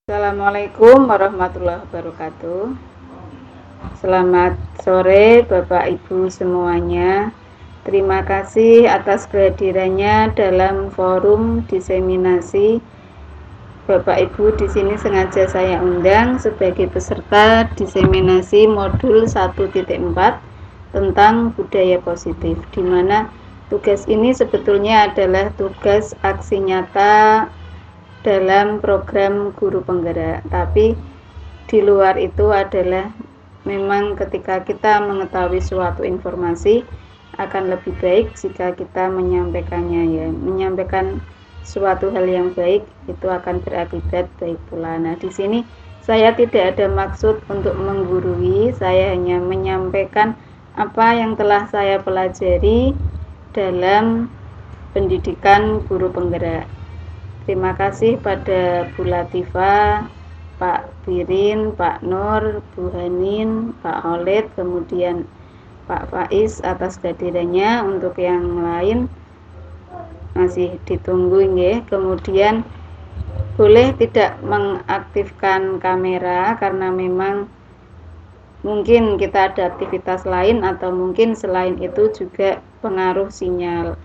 Assalamualaikum warahmatullahi wabarakatuh. Selamat sore Bapak Ibu semuanya. Terima kasih atas kehadirannya dalam forum diseminasi. Bapak Ibu di sini sengaja saya undang sebagai peserta diseminasi modul 1.4 tentang budaya positif, di mana tugas ini sebetulnya adalah tugas aksi nyata dalam program guru penggerak, tapi di luar itu adalah memang ketika kita mengetahui suatu informasi akan lebih baik jika kita menyampaikannya, ya, menyampaikan suatu hal yang baik itu akan berakibat baik pula. Nah, di sini saya tidak ada maksud untuk menggurui, saya hanya menyampaikan apa yang telah saya pelajari dalam pendidikan guru penggerak. Terima kasih pada Bu Latifah, Pak Birin, Pak Nur, Bu Hanin, Pak Khalid, kemudian Pak Faiz atas kehadirannya. Untuk yang lain masih ditunggu ya. Kemudian boleh tidak mengaktifkan kamera karena memang mungkin kita ada aktivitas lain atau mungkin selain itu juga pengaruh sinyal.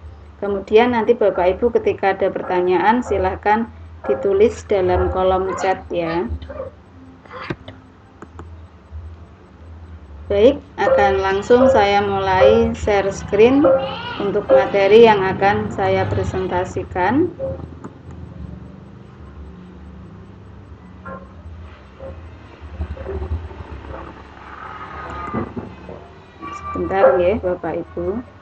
Kemudian nanti Bapak Ibu ketika ada pertanyaan silahkan ditulis dalam kolom chat ya. Baik, akan langsung saya mulai share screen untuk materi yang akan saya presentasikan. Sebentar ya Bapak Ibu.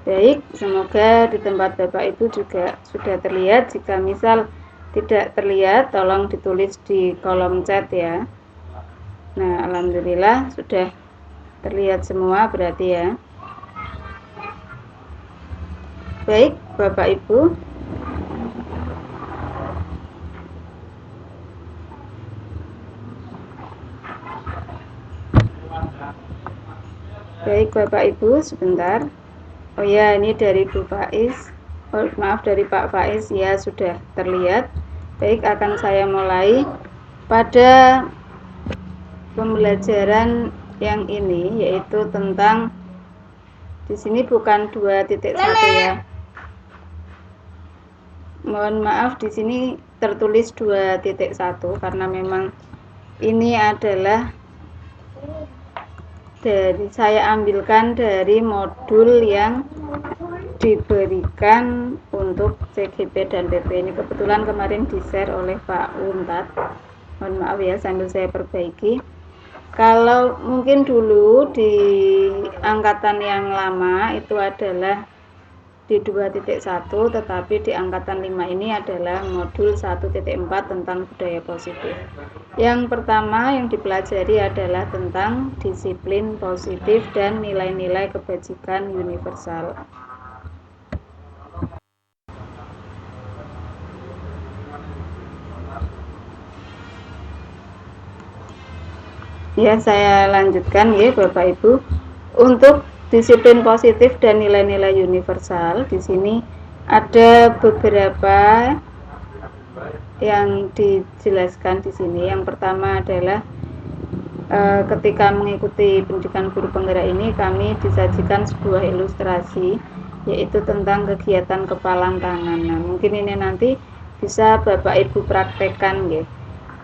Baik, semoga di tempat Bapak Ibu juga sudah terlihat. Jika misal tidak terlihat, tolong ditulis di kolom chat ya. Nah, alhamdulillah sudah terlihat semua berarti ya. Baik, Bapak Ibu. Baik, Bapak Ibu, sebentar. Oh ya, ini dari Bu Faiz. Oh, maaf, dari Pak Faiz ya, sudah terlihat. Baik, akan saya mulai pada pembelajaran yang ini, yaitu tentang, di sini bukan 2.1 ya. Mohon maaf, di sini tertulis 2.1 karena memang ini adalah saya ambilkan dari modul yang diberikan untuk CGP dan PP. Ini kebetulan kemarin di-share oleh Pak Untat. Mohon maaf ya, sambil saya perbaiki. Kalau mungkin dulu di angkatan yang lama itu adalah di 2.1, tetapi di angkatan 5 ini adalah modul 1.4 tentang budaya positif. Yang pertama yang dipelajari adalah tentang disiplin positif dan nilai-nilai kebajikan universal. Ya, saya lanjutkan ya Bapak Ibu. Untuk disiplin positif dan nilai-nilai universal, di sini ada beberapa yang dijelaskan di sini. Yang pertama adalah ketika mengikuti pendidikan guru penggerak ini, kami disajikan sebuah ilustrasi yaitu tentang kegiatan kepalang tangan. Nah, mungkin ini nanti bisa Bapak Ibu praktekkan ya.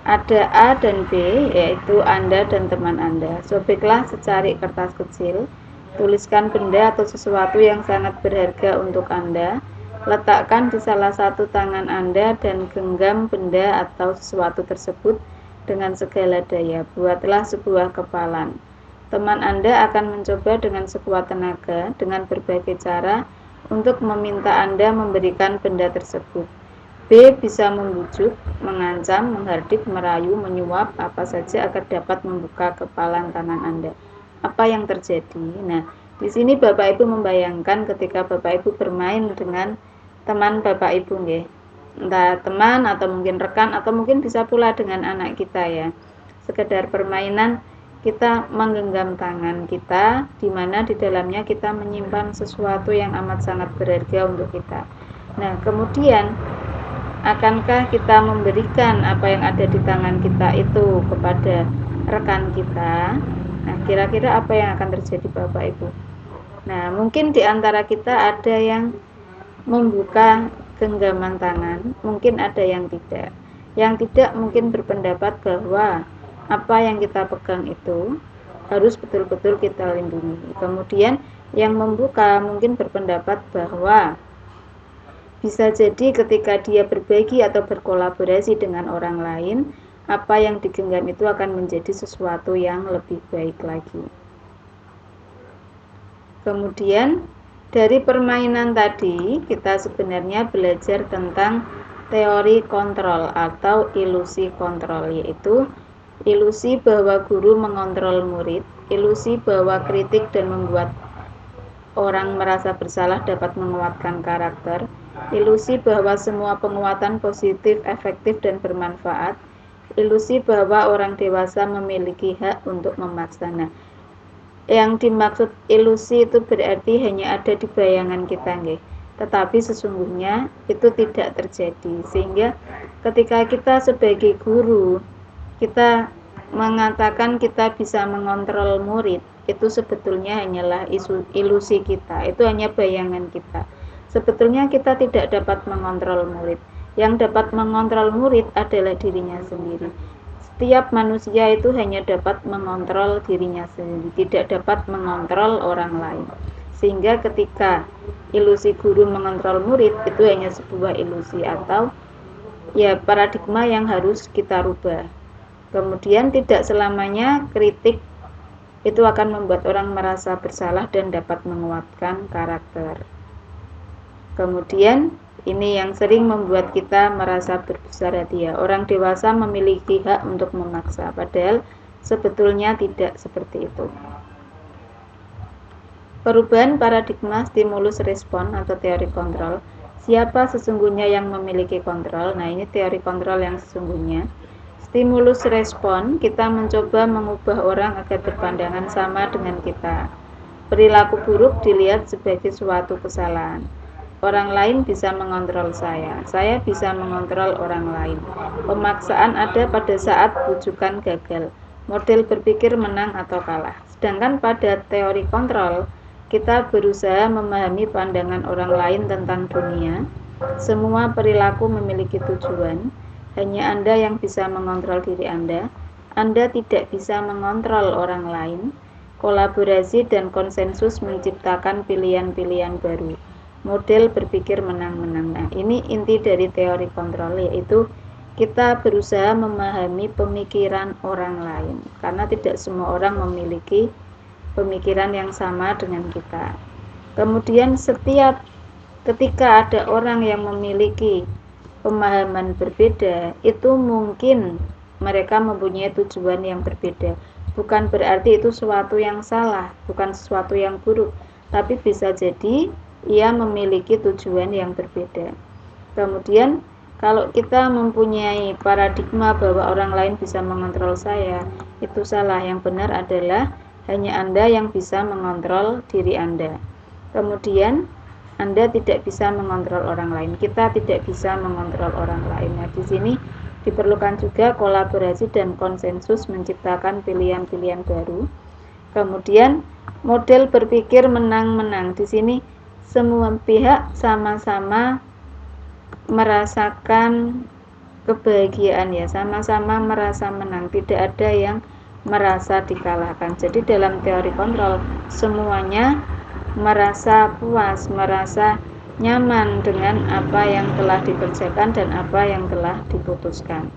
Ada A dan B, yaitu Anda dan teman Anda. Sobeklah secari kertas kecil, tuliskan benda atau sesuatu yang sangat berharga untuk Anda, letakkan di salah satu tangan Anda dan genggam benda atau sesuatu tersebut dengan segala daya. Buatlah sebuah kepalan. Teman Anda akan mencoba dengan sekuat tenaga, dengan berbagai cara, untuk meminta Anda memberikan benda tersebut. B bisa membujuk, mengancam, menghardik, merayu, menyuap, apa saja agar dapat membuka kepalan tangan Anda. Apa yang terjadi? Nah, di sini Bapak Ibu membayangkan ketika Bapak Ibu bermain dengan teman Bapak Ibu, nggih. Entah teman atau mungkin rekan atau mungkin bisa pula dengan anak kita ya. Sekedar permainan kita menggenggam tangan kita, di mana di dalamnya kita menyimpan sesuatu yang amat sangat berharga untuk kita. Nah, kemudian akankah kita memberikan apa yang ada di tangan kita itu kepada rekan kita? Nah, kira-kira apa yang akan terjadi Bapak Ibu? Nah, mungkin di antara kita ada yang membuka genggaman tangan, mungkin ada yang tidak. Yang tidak mungkin berpendapat bahwa apa yang kita pegang itu harus betul-betul kita lindungi. Kemudian yang membuka mungkin berpendapat bahwa bisa jadi ketika dia berbagi atau berkolaborasi dengan orang lain, apa yang digenggam itu akan menjadi sesuatu yang lebih baik lagi. Kemudian dari permainan tadi kita sebenarnya belajar tentang teori kontrol atau ilusi kontrol, yaitu ilusi bahwa guru mengontrol murid, ilusi bahwa kritik dan membuat orang merasa bersalah dapat menguatkan karakter, ilusi bahwa semua penguatan positif, efektif dan bermanfaat, ilusi bahwa orang dewasa memiliki hak untuk memaksa. Nah, yang dimaksud ilusi itu berarti hanya ada di bayangan kita, nggih. Tetapi sesungguhnya itu tidak terjadi. Sehingga ketika kita sebagai guru, kita mengatakan kita bisa mengontrol murid, itu sebetulnya hanyalah ilusi kita. Itu hanya bayangan kita. Sebetulnya kita tidak dapat mengontrol murid. Yang dapat mengontrol murid adalah dirinya sendiri. Setiap manusia itu hanya dapat mengontrol dirinya sendiri, tidak dapat mengontrol orang lain. Sehingga ketika ilusi guru mengontrol murid itu hanya sebuah ilusi atau ya paradigma yang harus kita rubah. Kemudian tidak selamanya kritik itu akan membuat orang merasa bersalah dan dapat menguatkan karakter. Kemudian ini yang sering membuat kita merasa berbesar hati ya. Orang dewasa memiliki hak untuk memaksa, padahal sebetulnya tidak seperti itu. Perubahan paradigma stimulus respon atau teori kontrol. Siapa sesungguhnya yang memiliki kontrol? Nah, ini teori kontrol yang sesungguhnya. Stimulus respon, kita mencoba mengubah orang agar berpandangan sama dengan kita. Perilaku buruk dilihat sebagai suatu kesalahan. Orang lain bisa mengontrol saya bisa mengontrol orang lain. Pemaksaan ada pada saat bujukan gagal. Model berpikir menang atau kalah. Sedangkan pada teori kontrol, kita berusaha memahami pandangan orang lain tentang dunia. Semua perilaku memiliki tujuan. Hanya Anda yang bisa mengontrol diri Anda. Anda tidak bisa mengontrol orang lain. Kolaborasi dan konsensus menciptakan pilihan-pilihan baru. Model berpikir menang-menang. Nah, ini inti dari teori kontrol, yaitu kita berusaha memahami pemikiran orang lain, karena tidak semua orang memiliki pemikiran yang sama dengan kita. Kemudian ketika ada orang yang memiliki pemahaman berbeda, itu mungkin mereka mempunyai tujuan yang berbeda. Bukan berarti itu sesuatu yang salah, bukan sesuatu yang buruk, tapi bisa jadi ia memiliki tujuan yang berbeda. Kemudian kalau kita mempunyai paradigma bahwa orang lain bisa mengontrol saya, itu salah. Yang benar adalah hanya Anda yang bisa mengontrol diri Anda. Kemudian Anda tidak bisa mengontrol orang lain. Kita tidak bisa mengontrol orang lain. Nah, di sini diperlukan juga kolaborasi dan konsensus menciptakan pilihan-pilihan baru. Kemudian model berpikir menang-menang. Di sini semua pihak sama-sama merasakan kebahagiaan ya, sama-sama merasa menang, tidak ada yang merasa dikalahkan. Jadi dalam teori kontrol semuanya merasa puas, merasa nyaman dengan apa yang telah dikerjakan dan apa yang telah diputuskan.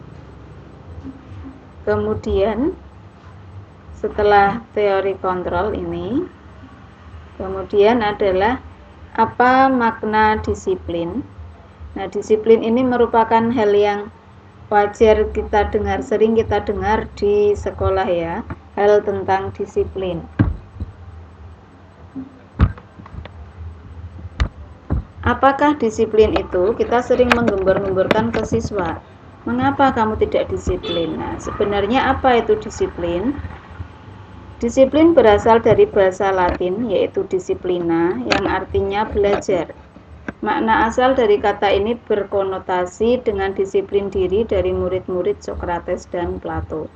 Kemudian setelah teori kontrol ini, kemudian adalah apa makna disiplin? Nah, disiplin ini merupakan hal yang wajar kita dengar, sering kita dengar di sekolah ya, hal tentang disiplin. Apakah disiplin itu? Kita sering menggembor-gemborkan ke siswa. Mengapa kamu tidak disiplin? Nah, sebenarnya apa itu disiplin? Disiplin berasal dari bahasa Latin, yaitu disciplina, yang artinya belajar. Makna asal dari kata ini berkonotasi dengan disiplin diri dari murid-murid Sokrates dan Plato.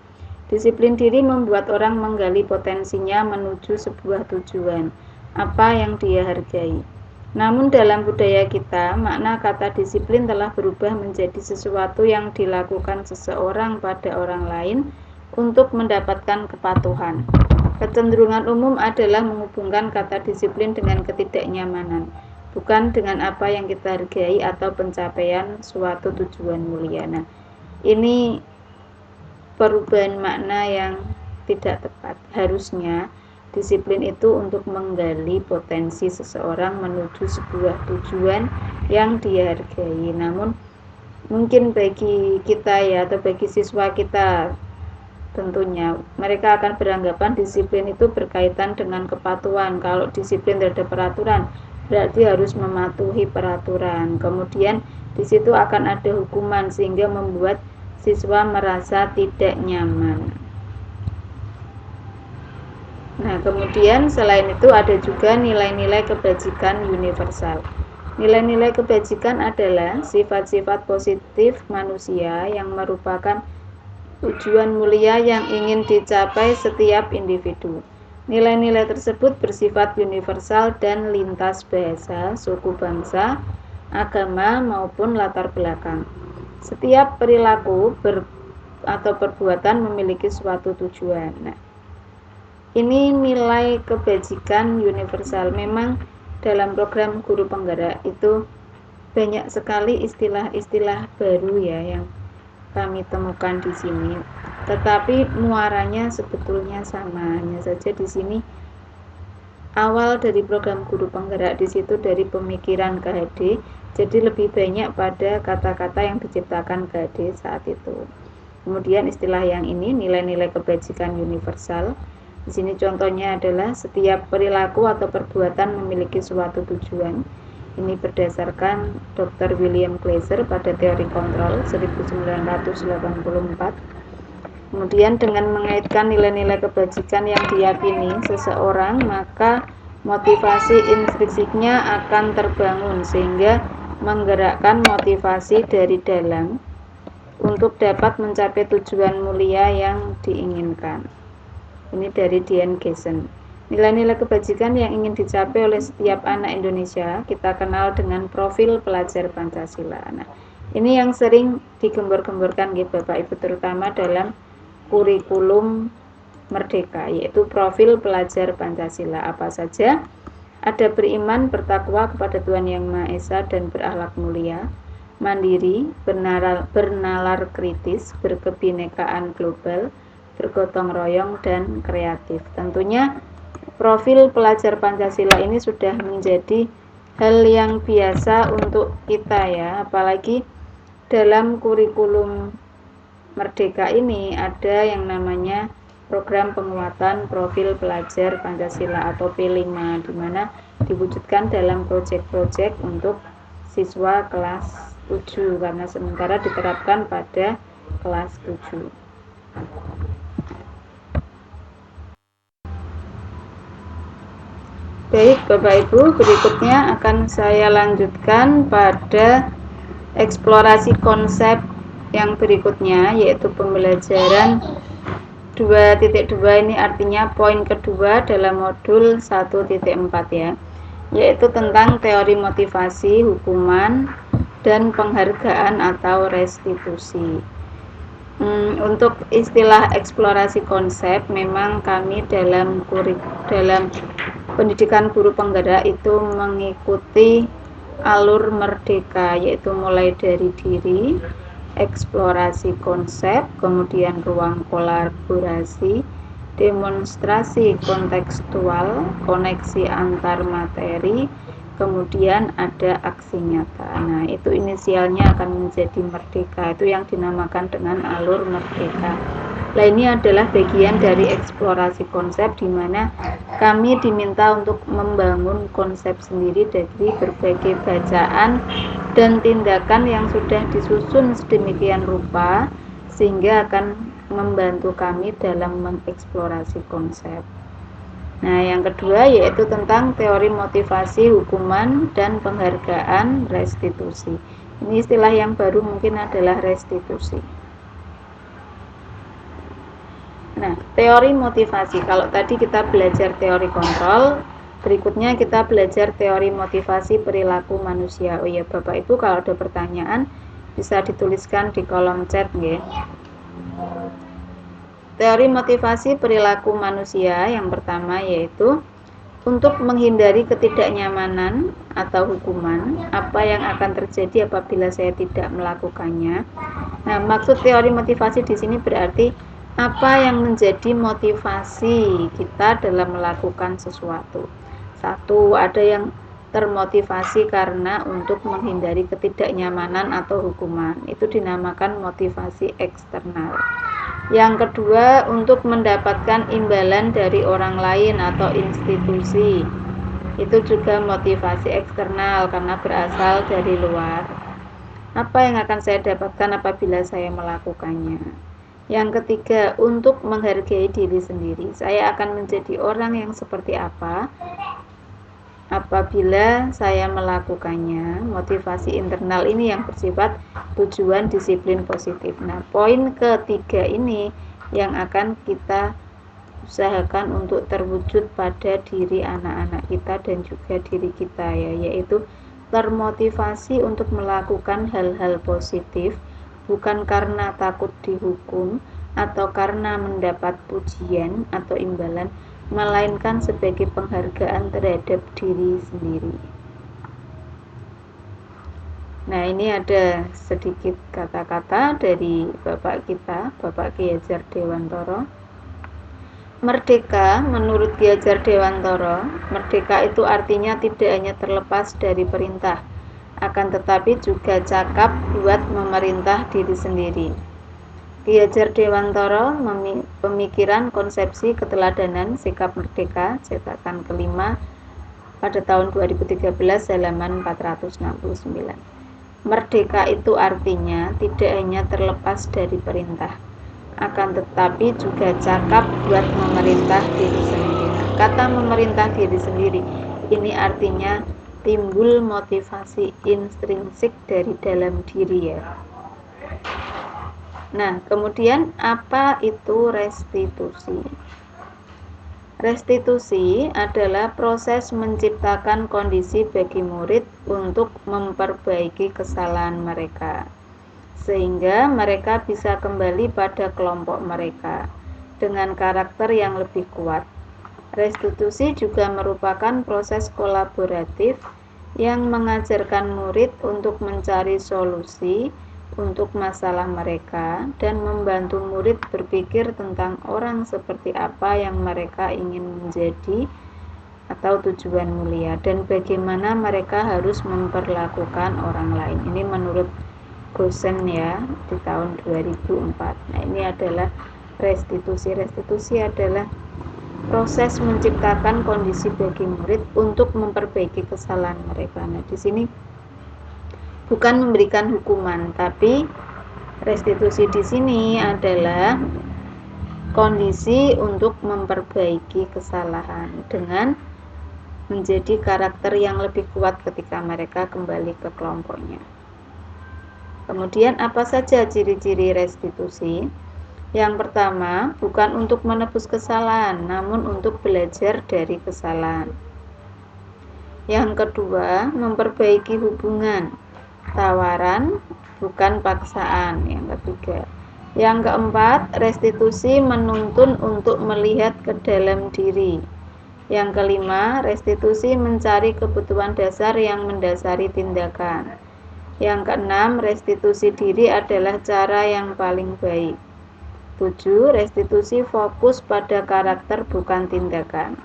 Disiplin diri membuat orang menggali potensinya menuju sebuah tujuan, apa yang dia hargai. Namun dalam budaya kita, makna kata disiplin telah berubah menjadi sesuatu yang dilakukan seseorang pada orang lain untuk mendapatkan kepatuhan. Kecenderungan umum adalah menghubungkan kata disiplin dengan ketidaknyamanan, bukan dengan apa yang kita hargai atau pencapaian suatu tujuan mulia. Nah, ini perubahan makna yang tidak tepat. Harusnya disiplin itu untuk menggali potensi seseorang menuju sebuah tujuan yang dia hargai. Namun mungkin bagi kita ya, atau bagi siswa kita, tentunya mereka akan beranggapan disiplin itu berkaitan dengan kepatuhan. Kalau disiplin terhadap peraturan berarti harus mematuhi peraturan. Kemudian di situ akan ada hukuman sehingga membuat siswa merasa tidak nyaman. Nah, kemudian selain itu ada juga nilai-nilai kebajikan universal. Nilai-nilai kebajikan adalah sifat-sifat positif manusia yang merupakan tujuan mulia yang ingin dicapai setiap individu. Nilai-nilai tersebut bersifat universal dan lintas bahasa, suku bangsa, agama, maupun latar belakang. Setiap perilaku atau perbuatan memiliki suatu tujuan. Nah, ini nilai kebajikan universal. Memang dalam program Guru Penggerak itu banyak sekali istilah-istilah baru ya yang kami temukan di sini, tetapi muaranya sebetulnya sama. Hanya saja di sini awal dari program Guru Penggerak di situ dari pemikiran KHD, jadi lebih banyak pada kata-kata yang diciptakan KHD saat itu. Kemudian istilah yang ini nilai-nilai kebajikan universal. Di sini contohnya adalah setiap perilaku atau perbuatan memiliki suatu tujuan. Ini berdasarkan Dr. William Glasser pada teori kontrol 1984. Kemudian dengan mengaitkan nilai-nilai kebajikan yang diyakini seseorang, maka motivasi intrinsiknya akan terbangun sehingga menggerakkan motivasi dari dalam untuk dapat mencapai tujuan mulia yang diinginkan. Ini dari Dian Gessen. Nilai-nilai kebajikan yang ingin dicapai oleh setiap anak Indonesia kita kenal dengan profil pelajar Pancasila. Nah, ini yang sering digembor-gemborkan gitu Bapak Ibu, terutama dalam kurikulum Merdeka, yaitu profil pelajar Pancasila. Apa saja? Ada beriman, bertakwa kepada Tuhan Yang Maha Esa dan berakhlak mulia, mandiri, bernalar kritis, berkebinekaan global, bergotong royong, dan kreatif. Tentunya profil pelajar Pancasila ini sudah menjadi hal yang biasa untuk kita ya, apalagi dalam kurikulum Merdeka ini ada yang namanya program penguatan profil pelajar Pancasila atau P5, di mana diwujudkan dalam proyek-proyek untuk siswa kelas 7 karena sementara diterapkan pada kelas 7. Baik Bapak Ibu, berikutnya akan saya lanjutkan pada eksplorasi konsep yang berikutnya, yaitu pembelajaran 2.2. Ini artinya poin kedua dalam modul 1.4 ya, yaitu tentang teori motivasi, hukuman, dan penghargaan atau restitusi. Untuk istilah eksplorasi konsep, memang kami dalam pendidikan guru penggerak itu mengikuti alur merdeka, yaitu mulai dari diri, eksplorasi konsep, kemudian ruang kolaborasi, demonstrasi kontekstual, koneksi antar materi, kemudian ada aksi nyata. Nah, itu inisialnya akan menjadi merdeka, itu yang dinamakan dengan alur merdeka. Nah, ini adalah bagian dari eksplorasi konsep di mana kami diminta untuk membangun konsep sendiri dari berbagai bacaan dan tindakan yang sudah disusun sedemikian rupa sehingga akan membantu kami dalam mengeksplorasi konsep. Nah, yang kedua yaitu tentang teori motivasi, hukuman, dan penghargaan restitusi. Ini istilah yang baru mungkin adalah restitusi. Nah, teori motivasi. Kalau tadi kita belajar teori kontrol, berikutnya kita belajar teori motivasi perilaku manusia. Oh ya, Bapak Ibu kalau ada pertanyaan bisa dituliskan di kolom chat ya. Teori motivasi perilaku manusia yang pertama yaitu untuk menghindari ketidaknyamanan atau hukuman, apa yang akan terjadi apabila saya tidak melakukannya. Nah, maksud teori motivasi di sini berarti apa yang menjadi motivasi kita dalam melakukan sesuatu. Satu, ada yang termotivasi karena untuk menghindari ketidaknyamanan atau hukuman. Itu dinamakan motivasi eksternal. Yang kedua, untuk mendapatkan imbalan dari orang lain atau institusi. Itu juga motivasi eksternal karena berasal dari luar. Apa yang akan saya dapatkan apabila saya melakukannya? Yang ketiga, untuk menghargai diri sendiri. Saya akan menjadi orang yang seperti apa apabila saya melakukannya. Motivasi internal ini yang bersifat tujuan disiplin positif. Nah, poin ketiga ini yang akan kita usahakan untuk terwujud pada diri anak-anak kita dan juga diri kita ya, yaitu termotivasi untuk melakukan hal-hal positif bukan karena takut dihukum atau karena mendapat pujian atau imbalan, melainkan sebagai penghargaan terhadap diri sendiri. Nah, ini ada sedikit kata-kata dari Bapak kita, Bapak Ki Hajar Dewantara. Merdeka, menurut Ki Hajar Dewantara, merdeka itu artinya tidak hanya terlepas dari perintah, akan tetapi juga cakap buat memerintah diri sendiri. Ki Hajar Dewantara, pemikiran konsepsi keteladanan sikap merdeka, cetakan kelima pada tahun 2013 halaman 469. Merdeka itu artinya tidak hanya terlepas dari perintah, akan tetapi juga cakap buat memerintah diri sendiri. Kata memerintah diri sendiri ini artinya timbul motivasi intrinsik dari dalam diri ya. Nah, kemudian apa itu restitusi? Restitusi adalah proses menciptakan kondisi bagi murid untuk memperbaiki kesalahan mereka, sehingga mereka bisa kembali pada kelompok mereka dengan karakter yang lebih kuat. Restitusi juga merupakan proses kolaboratif yang mengajarkan murid untuk mencari solusi untuk masalah mereka dan membantu murid berpikir tentang orang seperti apa yang mereka ingin menjadi atau tujuan mulia dan bagaimana mereka harus memperlakukan orang lain. Ini menurut Gosen ya di tahun 2004. Nah, ini adalah restitusi. Restitusi adalah proses menciptakan kondisi bagi murid untuk memperbaiki kesalahan mereka. Nah, di sini bukan memberikan hukuman, tapi restitusi di sini adalah kondisi untuk memperbaiki kesalahan dengan menjadi karakter yang lebih kuat ketika mereka kembali ke kelompoknya. Kemudian apa saja ciri-ciri restitusi? Yang pertama, bukan untuk menebus kesalahan, namun untuk belajar dari kesalahan. Yang kedua, memperbaiki hubungan, tawaran bukan paksaan. Yang ketiga, yang keempat, restitusi menuntun untuk melihat ke dalam diri. Yang kelima, restitusi mencari kebutuhan dasar yang mendasari tindakan. Yang keenam, restitusi diri adalah cara yang paling baik. 7. Restitusi fokus pada karakter bukan tindakan.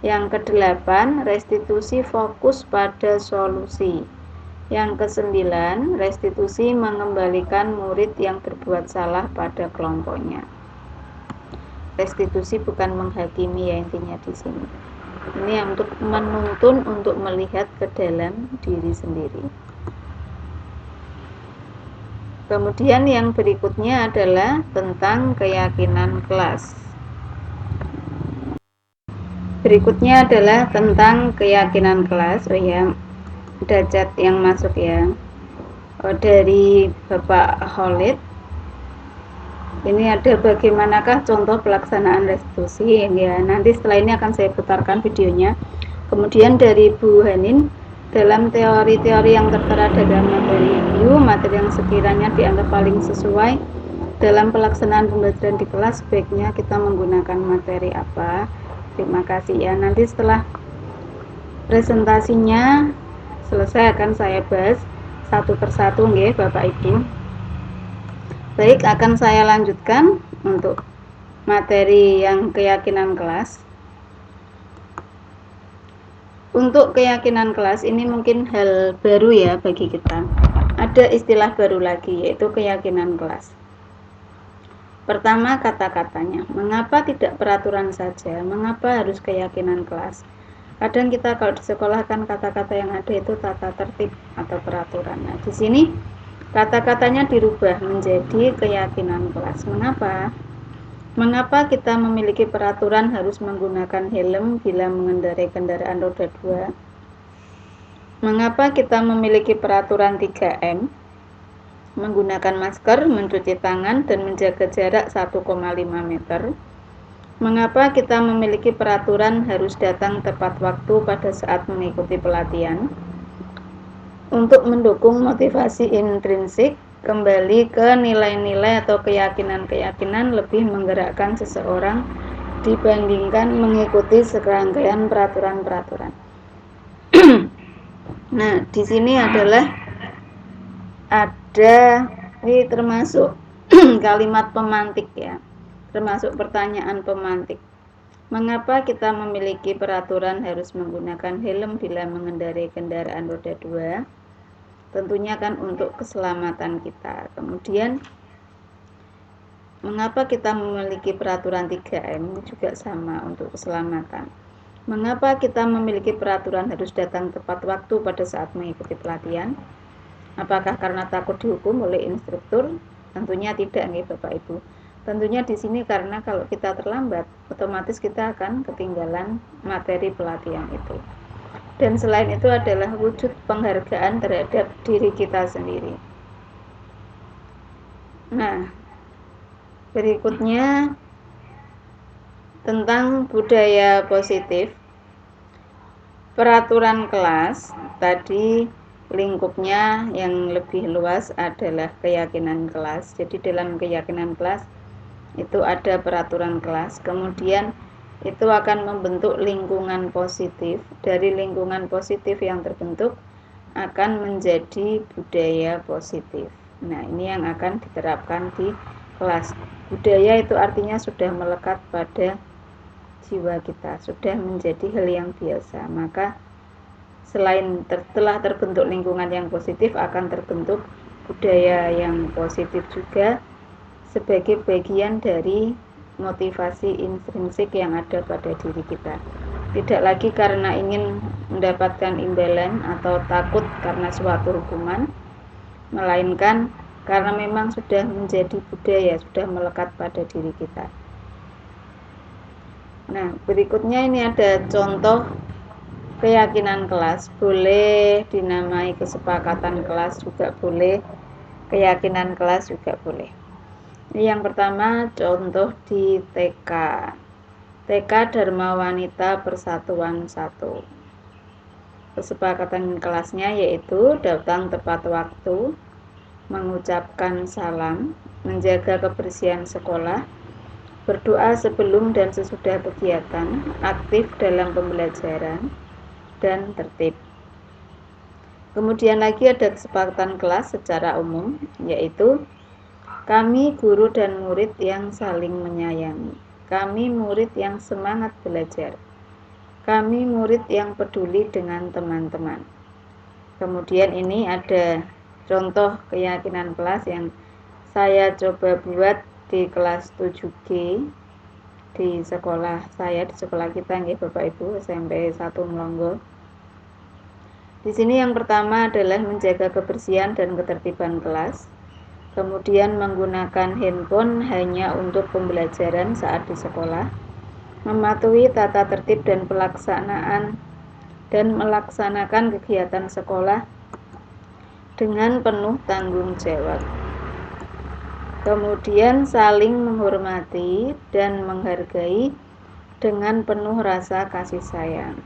Yang kedelapan, restitusi fokus pada solusi. Yang kesembilan, restitusi mengembalikan murid yang berbuat salah pada kelompoknya. Restitusi bukan menghakimi ya intinya di sini. Ini untuk menuntun untuk melihat ke dalam diri sendiri. Kemudian yang berikutnya adalah tentang keyakinan kelas. Berikutnya adalah tentang keyakinan kelas. Oh ya, ada chat yang masuk ya. Dari Bapak Khalid. Ini ada bagaimanakah contoh pelaksanaan restitusi ya. Nanti setelah ini akan saya putarkan videonya. Kemudian dari Bu Hanin, dalam teori-teori yang tertera dalam materi review, materi yang sekiranya dianggap paling sesuai dalam pelaksanaan pembelajaran di kelas, sebaiknya kita menggunakan materi apa? Terima kasih ya. Nanti setelah presentasinya selesai akan saya bahas satu persatu nggih Bapak Ibu. Baik, akan saya lanjutkan untuk materi yang keyakinan kelas. Untuk keyakinan kelas ini mungkin hal baru ya bagi kita. Ada istilah baru lagi yaitu keyakinan kelas. Pertama, kata-katanya. Mengapa tidak peraturan saja? Mengapa harus keyakinan kelas? Kadang kita kalau di sekolah kan kata-kata yang ada itu tata tertib atau peraturan. Nah, di sini kata-katanya dirubah menjadi keyakinan kelas. Mengapa? Mengapa kita memiliki peraturan harus menggunakan helm bila mengendarai kendaraan roda 2? Mengapa kita memiliki peraturan 3M? Menggunakan masker, mencuci tangan, dan menjaga jarak 1,5 meter. Mengapa kita memiliki peraturan harus datang tepat waktu pada saat mengikuti pelatihan? Untuk mendukung motivasi intrinsik, kembali ke nilai-nilai atau keyakinan-keyakinan lebih menggerakkan seseorang dibandingkan mengikuti serangkaian peraturan-peraturan. Nah, di sini ada ini termasuk kalimat pemantik ya, termasuk pertanyaan pemantik. Mengapa kita memiliki peraturan harus menggunakan helm bila mengendarai kendaraan roda 2? Tentunya kan untuk keselamatan kita. Kemudian mengapa kita memiliki peraturan 3M? Juga sama untuk keselamatan. Mengapa kita memiliki peraturan harus datang tepat waktu pada saat mengikuti pelatihan? Apakah karena takut dihukum oleh instruktur? Tentunya tidak nih Bapak Ibu. Tentunya di sini karena kalau kita terlambat, otomatis kita akan ketinggalan materi pelatihan itu. Dan selain itu adalah wujud penghargaan terhadap diri kita sendiri. Nah, berikutnya tentang budaya positif. Peraturan kelas tadi lingkupnya yang lebih luas adalah keyakinan kelas. Jadi dalam keyakinan kelas itu ada peraturan kelas, kemudian itu akan membentuk lingkungan positif. Dari lingkungan positif yang terbentuk akan menjadi budaya positif. Nah, ini yang akan diterapkan di kelas. Budaya itu artinya sudah melekat pada jiwa kita, sudah menjadi hal yang biasa. Maka selain telah terbentuk lingkungan yang positif, akan terbentuk budaya yang positif juga sebagai bagian dari motivasi intrinsik yang ada pada diri kita. Tidak lagi karena ingin mendapatkan imbalan atau takut karena suatu hukuman, melainkan karena memang sudah menjadi budaya, sudah melekat pada diri kita. Nah, berikutnya ini ada contoh keyakinan kelas. Boleh dinamai kesepakatan kelas juga boleh, keyakinan kelas juga boleh. Ini yang pertama contoh di TK. TK Dharma Wanita Persatuan 1. Kesepakatan kelasnya yaitu datang tepat waktu, mengucapkan salam, menjaga kebersihan sekolah, berdoa sebelum dan sesudah kegiatan, aktif dalam pembelajaran, dan tertib. Kemudian lagi ada kesepakatan kelas secara umum, yaitu kami guru dan murid yang saling menyayangi. Kami murid yang semangat belajar. Kami murid yang peduli dengan teman-teman. Kemudian ini ada contoh keyakinan kelas yang saya coba buat di kelas 7G di sekolah saya, di sekolah kita nggih Bapak Ibu, SMP 1 Melongo. Di sini yang pertama adalah menjaga kebersihan dan ketertiban kelas. kemudian menggunakan handphone hanya untuk pembelajaran saat di sekolah, mematuhi tata tertib dan melaksanakan kegiatan sekolah dengan penuh tanggung jawab. Kemudian saling menghormati dan menghargai dengan penuh rasa kasih sayang.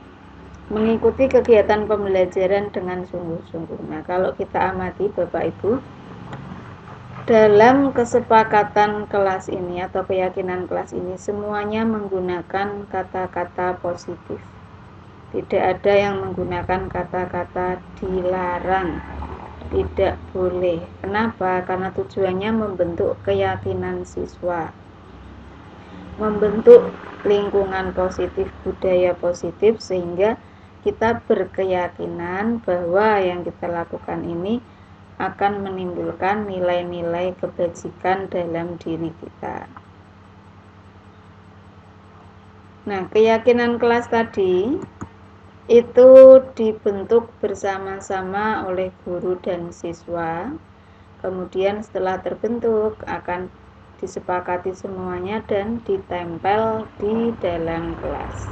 Mengikuti kegiatan pembelajaran dengan sungguh-sungguh. Nah, kalau kita amati Bapak Ibu, dalam kesepakatan kelas ini atau keyakinan kelas ini semuanya menggunakan kata-kata positif. Tidak ada yang menggunakan kata-kata dilarang, tidak boleh. Kenapa? Karena tujuannya membentuk keyakinan siswa, membentuk lingkungan positif, budaya positif, sehingga kita berkeyakinan bahwa yang kita lakukan ini akan menimbulkan nilai-nilai kebajikan dalam diri kita. Nah, keyakinan kelas tadi itu dibentuk bersama-sama oleh guru dan siswa. Kemudian setelah terbentuk akan disepakati semuanya dan ditempel di dalam kelas.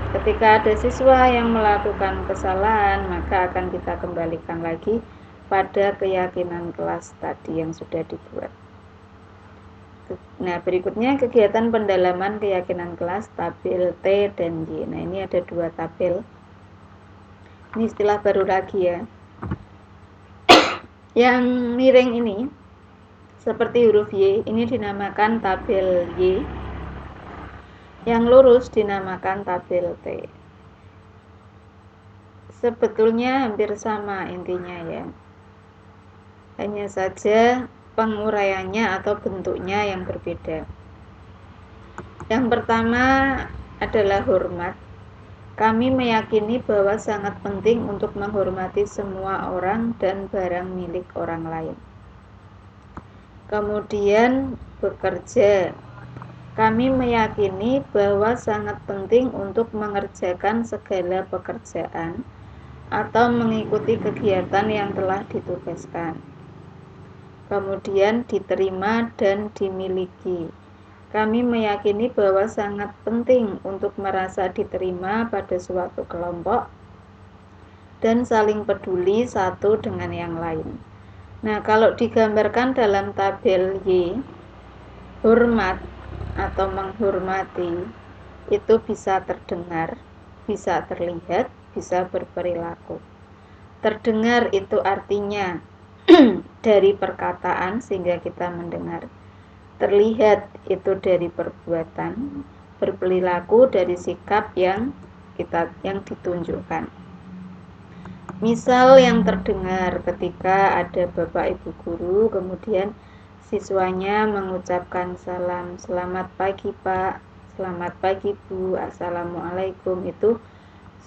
Ketika ada siswa yang melakukan kesalahan, maka akan kita kembalikan lagi pada keyakinan kelas tadi yang sudah dibuat. Nah, berikutnya kegiatan pendalaman keyakinan kelas, tabel T dan Y. Nah, ini ada 2 tabel. Ini istilah baru lagi ya. Yang miring ini seperti huruf Y, ini dinamakan tabel Y. Yang lurus dinamakan tabel T. Sebetulnya hampir sama intinya ya. Hanya saja penguraiannya atau bentuknya yang berbeda. Yang pertama adalah hormat. Kami meyakini bahwa sangat penting untuk menghormati semua orang dan barang milik orang lain. Kemudian bekerja. Kami meyakini bahwa sangat penting untuk mengerjakan segala pekerjaan atau mengikuti kegiatan yang telah ditugaskan. Kemudian diterima dan dimiliki. Kami meyakini bahwa sangat penting untuk merasa diterima pada suatu kelompok dan saling peduli satu dengan yang lain. Nah, kalau digambarkan dalam tabel Y, hormat atau menghormati itu bisa terdengar, bisa terlihat, bisa berperilaku. Terdengar itu artinya dari perkataan sehingga kita mendengar. Terlihat itu dari perbuatan, berperilaku dari sikap yang ditunjukkan. Misal yang terdengar ketika ada Bapak Ibu guru, kemudian siswanya mengucapkan salam, selamat pagi Pak, selamat pagi Bu, assalamualaikum, itu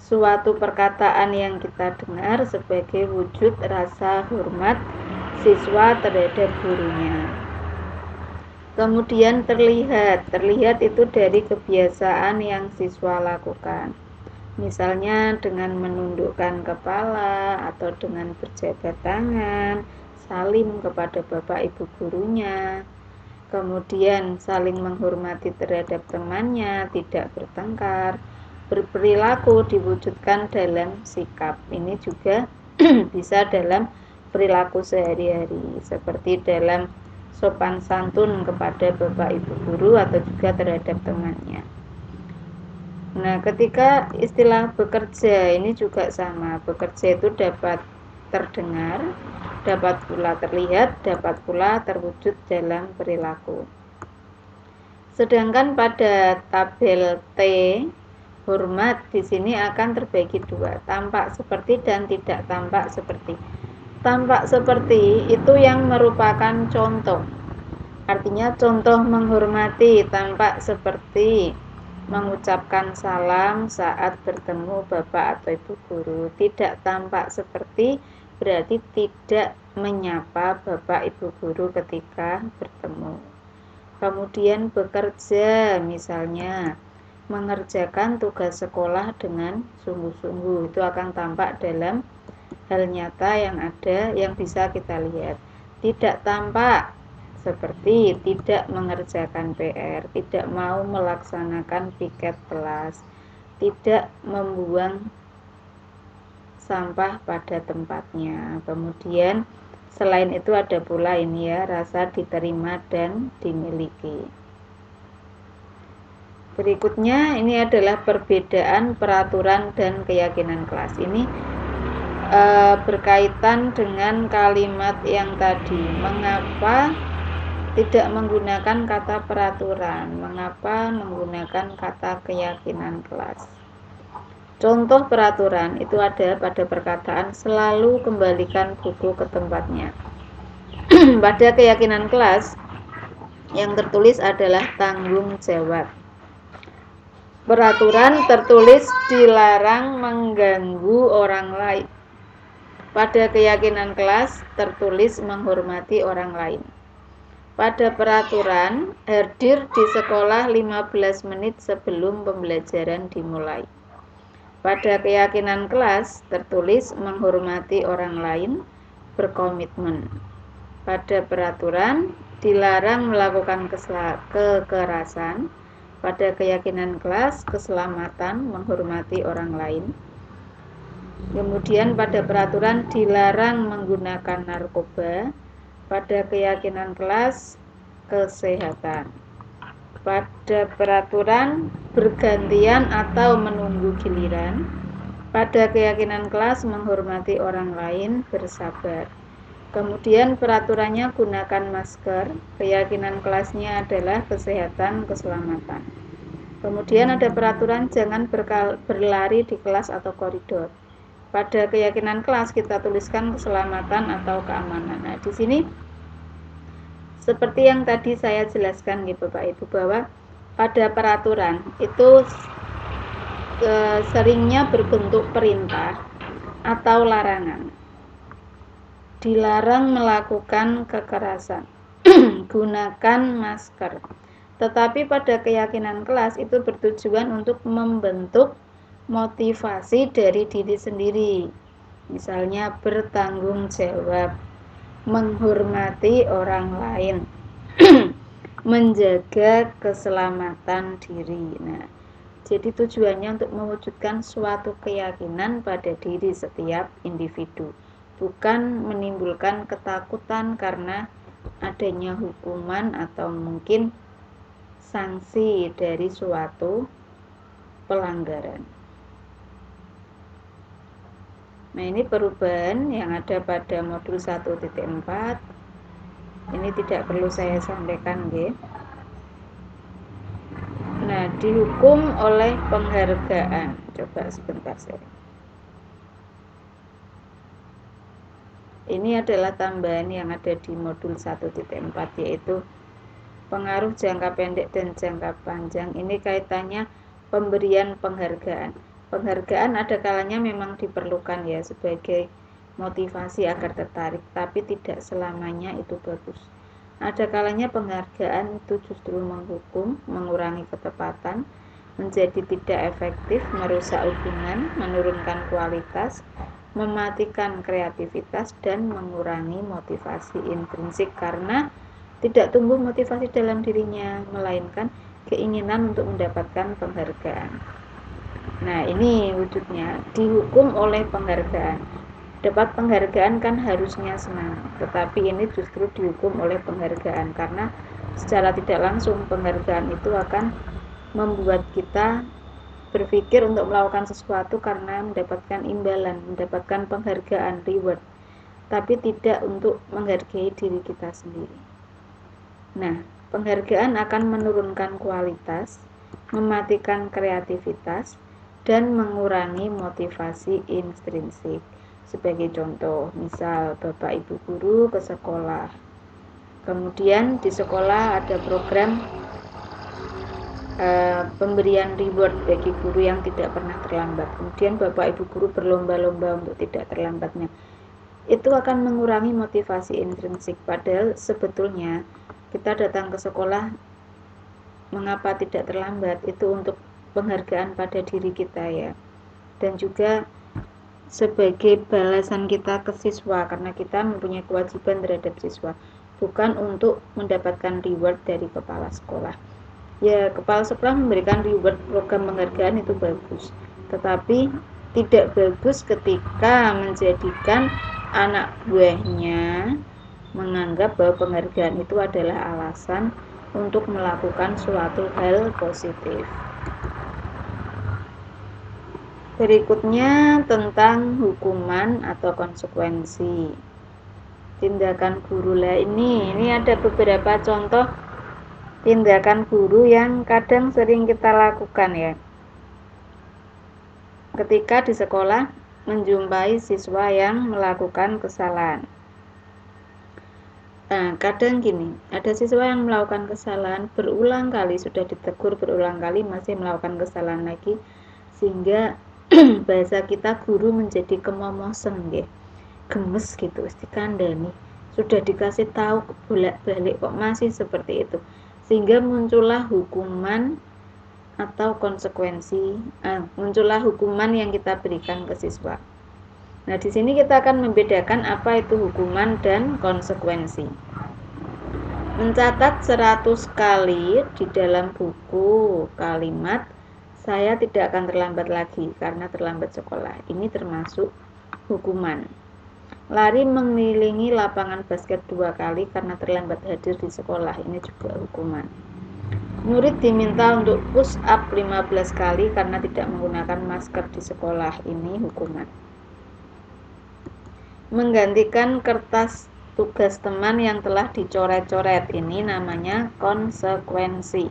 suatu perkataan yang kita dengar sebagai wujud rasa hormat siswa terhadap gurunya. Kemudian terlihat itu dari kebiasaan yang siswa lakukan. Misalnya dengan menundukkan kepala atau dengan berjabat tangan, salim kepada Bapak Ibu gurunya. Kemudian saling menghormati terhadap temannya, tidak bertengkar. Berperilaku diwujudkan dalam sikap. Ini juga bisa dalam perilaku sehari-hari, seperti dalam sopan santun kepada Bapak Ibu guru atau juga terhadap temannya. Nah, ketika istilah bekerja ini juga sama. Bekerja itu dapat terdengar, dapat pula terlihat, dapat pula terwujud dalam perilaku. Sedangkan pada tabel T, hormat di sini akan terbagi 2, tampak seperti dan tidak tampak seperti. Tampak seperti itu yang merupakan contoh. Artinya contoh menghormati, tampak seperti mengucapkan salam saat bertemu Bapak atau Ibu guru. Tidak tampak seperti berarti tidak menyapa Bapak Ibu guru ketika bertemu. Kemudian bekerja, misalnya mengerjakan tugas sekolah dengan sungguh-sungguh, itu akan tampak dalam hal nyata yang ada, yang bisa kita lihat. tidak tampak, seperti tidak mengerjakan PR, tidak mau melaksanakan piket kelas, tidak membuang sampah pada tempatnya. Kemudian selain itu ada pula ini ya, rasa diterima dan dimiliki. Berikutnya ini adalah perbedaan peraturan dan keyakinan kelas. Ini berkaitan dengan kalimat yang tadi. Mengapa tidak menggunakan kata peraturan? Mengapa menggunakan kata keyakinan kelas? Contoh peraturan itu ada pada perkataan selalu kembalikan buku ke tempatnya. Pada keyakinan kelas yang tertulis adalah tanggung jawab. Peraturan tertulis dilarang mengganggu orang lain. Pada keyakinan kelas tertulis menghormati orang lain. Pada peraturan hadir di sekolah 15 menit sebelum pembelajaran dimulai. Pada keyakinan kelas tertulis menghormati orang lain, berkomitmen. Pada peraturan dilarang melakukan kekerasan. Pada keyakinan kelas keselamatan, menghormati orang lain. Kemudian pada peraturan dilarang menggunakan narkoba. Pada keyakinan kelas kesehatan. Pada peraturan bergantian atau menunggu giliran. Pada keyakinan kelas menghormati orang lain, bersabar. Kemudian peraturannya gunakan masker. Keyakinan kelasnya adalah kesehatan, keselamatan. Kemudian ada peraturan jangan berlari di kelas atau koridor. Pada keyakinan kelas kita tuliskan keselamatan atau keamanan. Nah, di sini seperti yang tadi saya jelaskan nih Bapak Ibu, bahwa pada peraturan itu seringnya berbentuk perintah atau larangan. Dilarang melakukan kekerasan, gunakan masker. Tetapi pada keyakinan kelas itu bertujuan untuk membentuk motivasi dari diri sendiri. Misalnya bertanggung jawab, menghormati orang lain, menjaga keselamatan diri. Nah, jadi tujuannya untuk mewujudkan suatu keyakinan pada diri setiap individu, bukan menimbulkan ketakutan karena adanya hukuman atau mungkin sanksi dari suatu pelanggaran. Nah, ini perubahan yang ada pada modul 1.4. Ini tidak perlu saya sampaikan, nggih. Nah, dihukum oleh penghargaan. Coba sebentar saya. Ini adalah tambahan yang ada di modul 1.4, yaitu pengaruh jangka pendek dan jangka panjang. Ini kaitannya pemberian penghargaan. Penghargaan ada kalanya memang diperlukan ya sebagai motivasi agar tertarik, tapi tidak selamanya itu bagus. Ada kalanya penghargaan itu justru menghukum, mengurangi ketepatan, menjadi tidak efektif, merusak hubungan, menurunkan kualitas, mematikan kreativitas, dan mengurangi motivasi intrinsik karena tidak tumbuh motivasi dalam dirinya, melainkan keinginan untuk mendapatkan penghargaan. Nah, ini wujudnya dihukum oleh penghargaan. Dapat penghargaan kan harusnya senang, tetapi ini justru dihukum oleh penghargaan karena secara tidak langsung penghargaan itu akan membuat kita berpikir untuk melakukan sesuatu karena mendapatkan imbalan, mendapatkan penghargaan, reward, tapi tidak untuk menghargai diri kita sendiri. Nah, penghargaan akan menurunkan kualitas, mematikan kreativitas, dan mengurangi motivasi intrinsik. Sebagai contoh, misal Bapak Ibu guru ke sekolah, kemudian di sekolah ada program pemberian reward bagi guru yang tidak pernah terlambat. Kemudian Bapak Ibu guru berlomba-lomba untuk tidak terlambatnya. Itu akan mengurangi motivasi intrinsik. Padahal sebetulnya kita datang ke sekolah mengapa tidak terlambat itu untuk penghargaan pada diri kita ya. Dan juga sebagai balasan kita ke siswa, karena kita mempunyai kewajiban terhadap siswa, bukan untuk mendapatkan reward dari kepala sekolah. Ya, kepala sekolah memberikan reward program penghargaan itu bagus, tetapi tidak bagus ketika menjadikan anak buahnya menganggap bahwa penghargaan itu adalah alasan untuk melakukan suatu hal positif. Berikutnya tentang hukuman atau konsekuensi tindakan guru. Lah ini ada beberapa contoh tindakan guru yang kadang sering kita lakukan ya. Ketika di sekolah menjumpai siswa yang melakukan kesalahan. Nah, kadang gini, ada siswa yang melakukan kesalahan berulang kali, sudah ditegur berulang kali masih melakukan kesalahan lagi, sehingga bahasa kita guru menjadi kemomosen ya, gemes gitu, dikandani, sudah dikasih tahu bolak-balik kok masih seperti itu, sehingga muncullah hukuman atau konsekuensi, muncullah hukuman yang kita berikan ke siswa. Nah, di sini kita akan membedakan apa itu hukuman dan konsekuensi. Mencatat 100 kali di dalam buku kalimat saya tidak akan terlambat lagi karena terlambat sekolah. Ini termasuk hukuman. Lari mengelilingi lapangan basket 2 kali karena terlambat hadir di sekolah. Ini juga hukuman. Murid diminta untuk push up 15 kali karena tidak menggunakan masker di sekolah. Ini hukuman. Menggantikan kertas tugas teman yang telah dicoret-coret, ini namanya konsekuensi.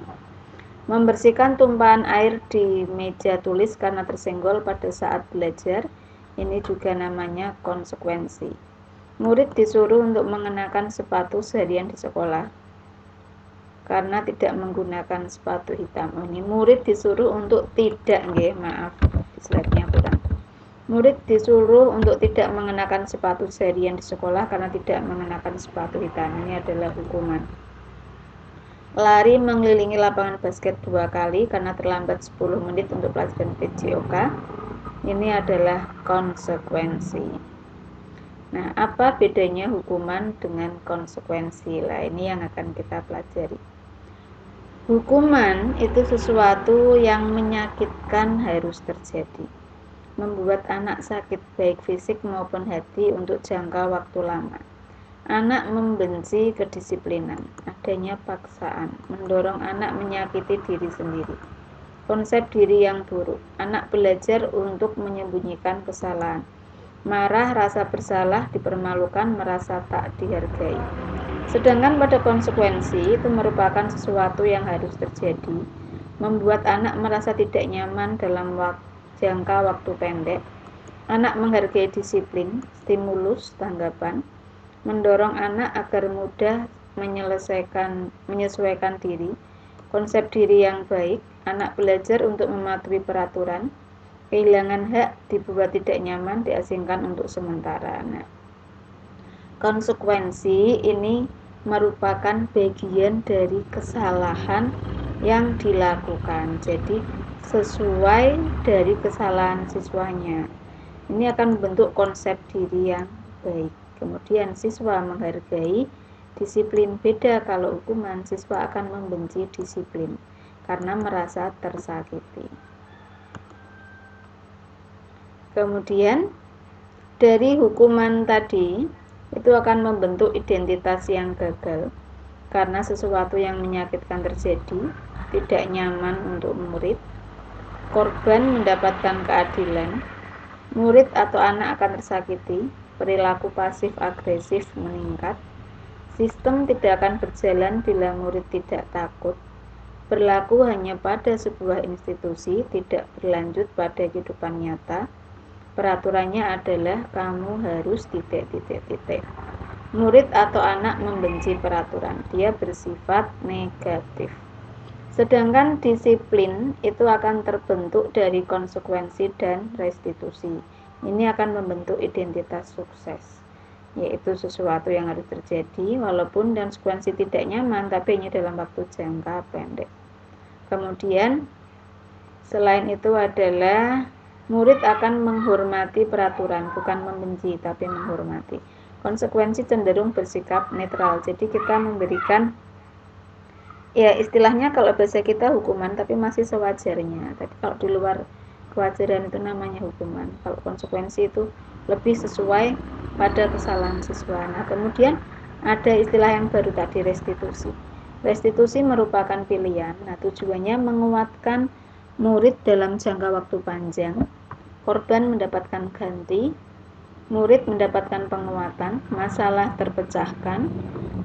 Membersihkan tumpahan air di meja tulis karena tersenggol pada saat belajar, ini juga namanya konsekuensi. Murid disuruh untuk mengenakan sepatu seharian di sekolah karena tidak menggunakan sepatu hitam. Ini murid disuruh untuk tidak, maaf slide-nya kurang. Murid disuruh untuk tidak mengenakan sepatu seharian di sekolah karena tidak mengenakan sepatu hitam. Ini adalah hukuman. Lari mengelilingi lapangan basket 2 kali karena terlambat 10 menit untuk pelajaran PJOK. Ini adalah konsekuensi. Nah, apa bedanya hukuman dengan konsekuensi? Lah, ini yang akan kita pelajari. Hukuman itu sesuatu yang menyakitkan harus terjadi, membuat anak sakit baik fisik maupun hati untuk jangka waktu lama. Anak membenci kedisiplinan, adanya paksaan, mendorong anak menyakiti diri sendiri. Konsep diri yang buruk, anak belajar untuk menyembunyikan kesalahan. Marah, rasa bersalah, dipermalukan, merasa tak dihargai. Sedangkan pada konsekuensi itu merupakan sesuatu yang harus terjadi, membuat anak merasa tidak nyaman dalam jangka waktu pendek. Anak menghargai disiplin, stimulus, tanggapan, mendorong anak agar mudah menyesuaikan diri, konsep diri yang baik, anak belajar untuk mematuhi peraturan, kehilangan hak, dibuat tidak nyaman, diasingkan untuk sementara. Nah, konsekuensi ini merupakan bagian dari kesalahan yang dilakukan. Jadi sesuai dari kesalahan siswanya. Ini akan membentuk konsep diri yang baik. Kemudian siswa menghargai disiplin. Beda kalau hukuman, siswa akan membenci disiplin karena merasa tersakiti. Kemudian dari hukuman tadi itu akan membentuk identitas yang gagal karena sesuatu yang menyakitkan terjadi, tidak nyaman untuk murid, korban mendapatkan keadilan, murid atau anak akan tersakiti, perilaku pasif agresif meningkat, sistem tidak akan berjalan bila murid tidak takut, berlaku hanya pada sebuah institusi, tidak berlanjut pada kehidupan nyata. Peraturannya adalah kamu harus ... Murid atau anak membenci peraturan, dia bersifat negatif. Sedangkan disiplin itu akan terbentuk dari konsekuensi dan restitusi. Ini akan membentuk identitas sukses, yaitu sesuatu yang harus terjadi walaupun konsekuensi tidak nyaman, tapi hanya dalam waktu jangka pendek. Kemudian selain itu adalah Murid akan menghormati peraturan, bukan membenci, tapi menghormati. Konsekuensi cenderung bersikap netral. Jadi kita memberikan, ya istilahnya kalau bahasa kita hukuman, tapi masih sewajarnya. Tapi kalau di luar kewajaran itu namanya hukuman. Kalau konsekuensi itu lebih sesuai pada kesalahan siswa. Nah, kemudian ada istilah yang baru tadi, restitusi. Restitusi merupakan pilihan. Nah, tujuannya menguatkan murid dalam jangka waktu panjang. Korban mendapatkan ganti, murid mendapatkan penguatan, masalah terpecahkan,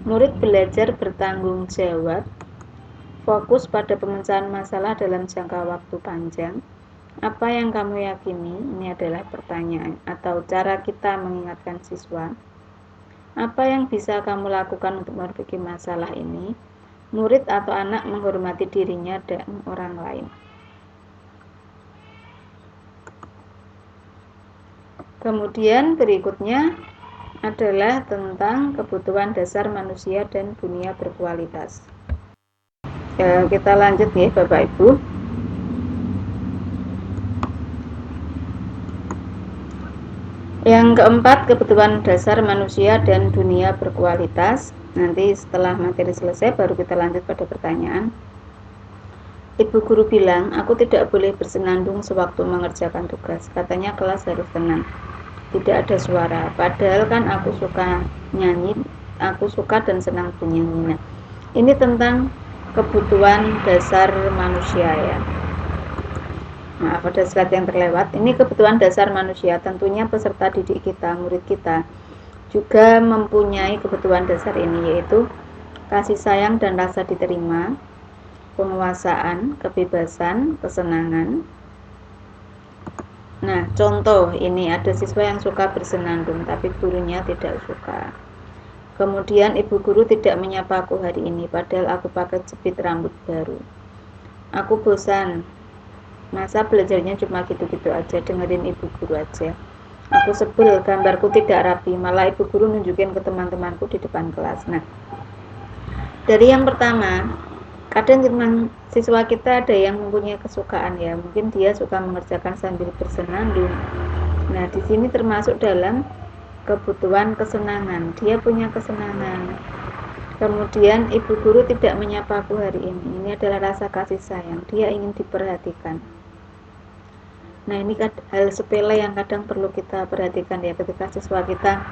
murid belajar bertanggung jawab, fokus pada pemecahan masalah dalam jangka waktu panjang. Apa yang kamu yakini? Ini adalah pertanyaan atau cara kita mengingatkan siswa. Apa yang bisa kamu lakukan untuk memperbaiki masalah ini? Murid atau anak menghormati dirinya dan orang lain. Kemudian berikutnya adalah tentang kebutuhan dasar manusia dan dunia berkualitas. Ya, kita lanjut ya Bapak Ibu. Yang keempat, kebutuhan dasar manusia dan dunia berkualitas. Nanti setelah materi selesai baru kita lanjut pada pertanyaan. Ibu guru bilang, aku tidak boleh bersenandung sewaktu mengerjakan tugas. Katanya kelas harus tenang, tidak ada suara. Padahal kan aku suka nyanyi, aku suka dan senang bernyanyi. Nah, ini tentang kebutuhan dasar manusia ya. Nah, pada slide yang terlewat, ini kebutuhan dasar manusia. Tentunya peserta didik kita, murid kita, juga mempunyai kebutuhan dasar ini, yaitu kasih sayang dan rasa diterima, penguasaan, kebebasan, kesenangan. Nah, contoh ini ada siswa yang suka bersenandung, tapi gurunya tidak suka. Kemudian ibu guru tidak menyapa aku hari ini, padahal aku pakai jepit rambut baru. Aku bosan, masa belajarnya cuma gitu-gitu aja, dengerin ibu guru aja. Aku sebel, gambarku tidak rapi, malah ibu guru nunjukin ke teman-temanku di depan kelas. Nah, dari yang pertama, kadang memang siswa kita ada yang mempunyai kesukaan ya, mungkin dia suka mengerjakan sambil bersenandung. Nah, di sini termasuk dalam kebutuhan kesenangan, dia punya kesenangan. Kemudian ibu guru tidak menyapa aku hari ini adalah rasa kasih sayang, dia ingin diperhatikan. Nah, ini hal sepele yang kadang perlu kita perhatikan ya, ketika siswa kita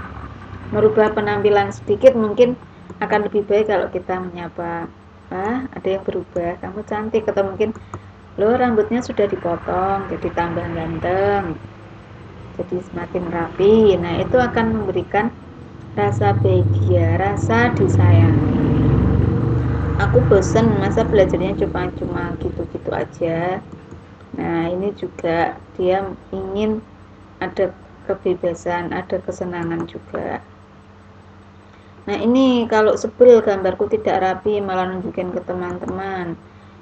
merubah penampilan sedikit, mungkin akan lebih baik kalau kita menyapa, ada yang berubah, kamu cantik, atau mungkin lo rambutnya sudah dipotong jadi tambah ganteng, jadi semakin rapi. Nah, itu akan memberikan rasa bahagia, rasa disayangi. Aku bosen, masa belajarnya cuma gitu-gitu aja. Nah, ini juga dia ingin ada kebebasan, ada kesenangan juga. Nah, ini kalau sebel gambarku tidak rapi malah nunjukin ke teman-teman.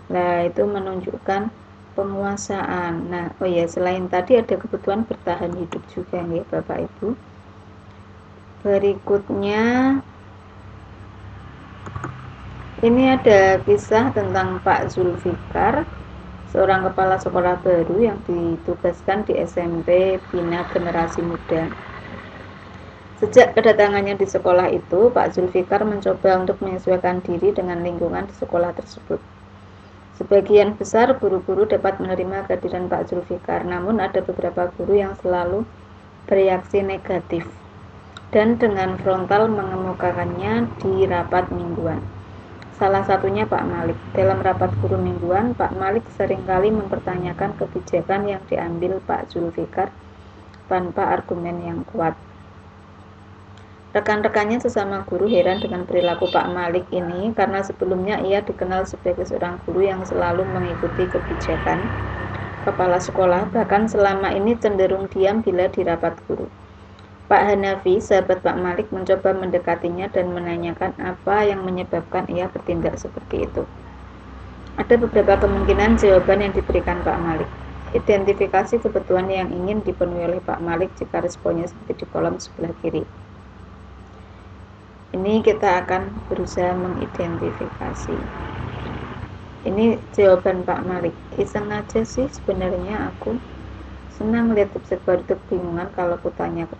Nah, itu menunjukkan penguasaan. Nah, oh ya, selain tadi ada kebutuhan bertahan hidup juga ya Bapak Ibu. Berikutnya ini ada kisah tentang Pak Zulfikar, seorang kepala sekolah baru yang ditugaskan di SMP Bina Generasi Muda. Sejak kedatangannya di sekolah itu, Pak Zulfikar mencoba untuk menyesuaikan diri dengan lingkungan di sekolah tersebut. Sebagian besar guru-guru dapat menerima kehadiran Pak Zulfikar, namun ada beberapa guru yang selalu bereaksi negatif dan dengan frontal mengemukakannya di rapat mingguan. Salah satunya Pak Malik. Dalam rapat guru mingguan, Pak Malik seringkali mempertanyakan kebijakan yang diambil Pak Zulfikar tanpa argumen yang kuat. Rekan-rekannya sesama guru heran dengan perilaku Pak Malik ini karena sebelumnya ia dikenal sebagai seorang guru yang selalu mengikuti kebijakan kepala sekolah, bahkan selama ini cenderung diam bila di rapat guru. Pak Hanafi, sahabat Pak Malik, mencoba mendekatinya dan menanyakan apa yang menyebabkan ia bertindak seperti itu. Ada beberapa kemungkinan jawaban yang diberikan Pak Malik. Identifikasi kebutuhan yang ingin dipenuhi oleh Pak Malik jika responnya seperti di kolom sebelah kiri. Ini kita akan berusaha mengidentifikasi. Ini jawaban Pak Malik. Iseng aja sih sebenarnya aku senang lihat website baru itu kebingungan kalau aku tanya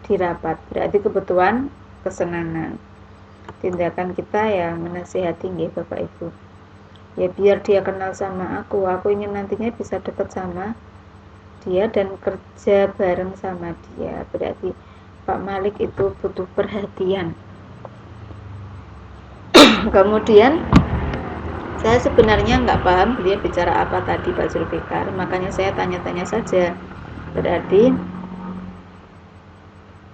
di rapat. Berarti kebutuhan kesenangan. Tindakan kita ya menasihati nggih Bapak Ibu. Ya biar dia kenal sama aku ingin nantinya bisa dekat sama dia dan kerja bareng sama dia. Berarti Pak Malik itu butuh perhatian. Kemudian saya sebenarnya nggak paham dia bicara apa tadi Pak Zulfikar, makanya saya tanya-tanya saja. Berarti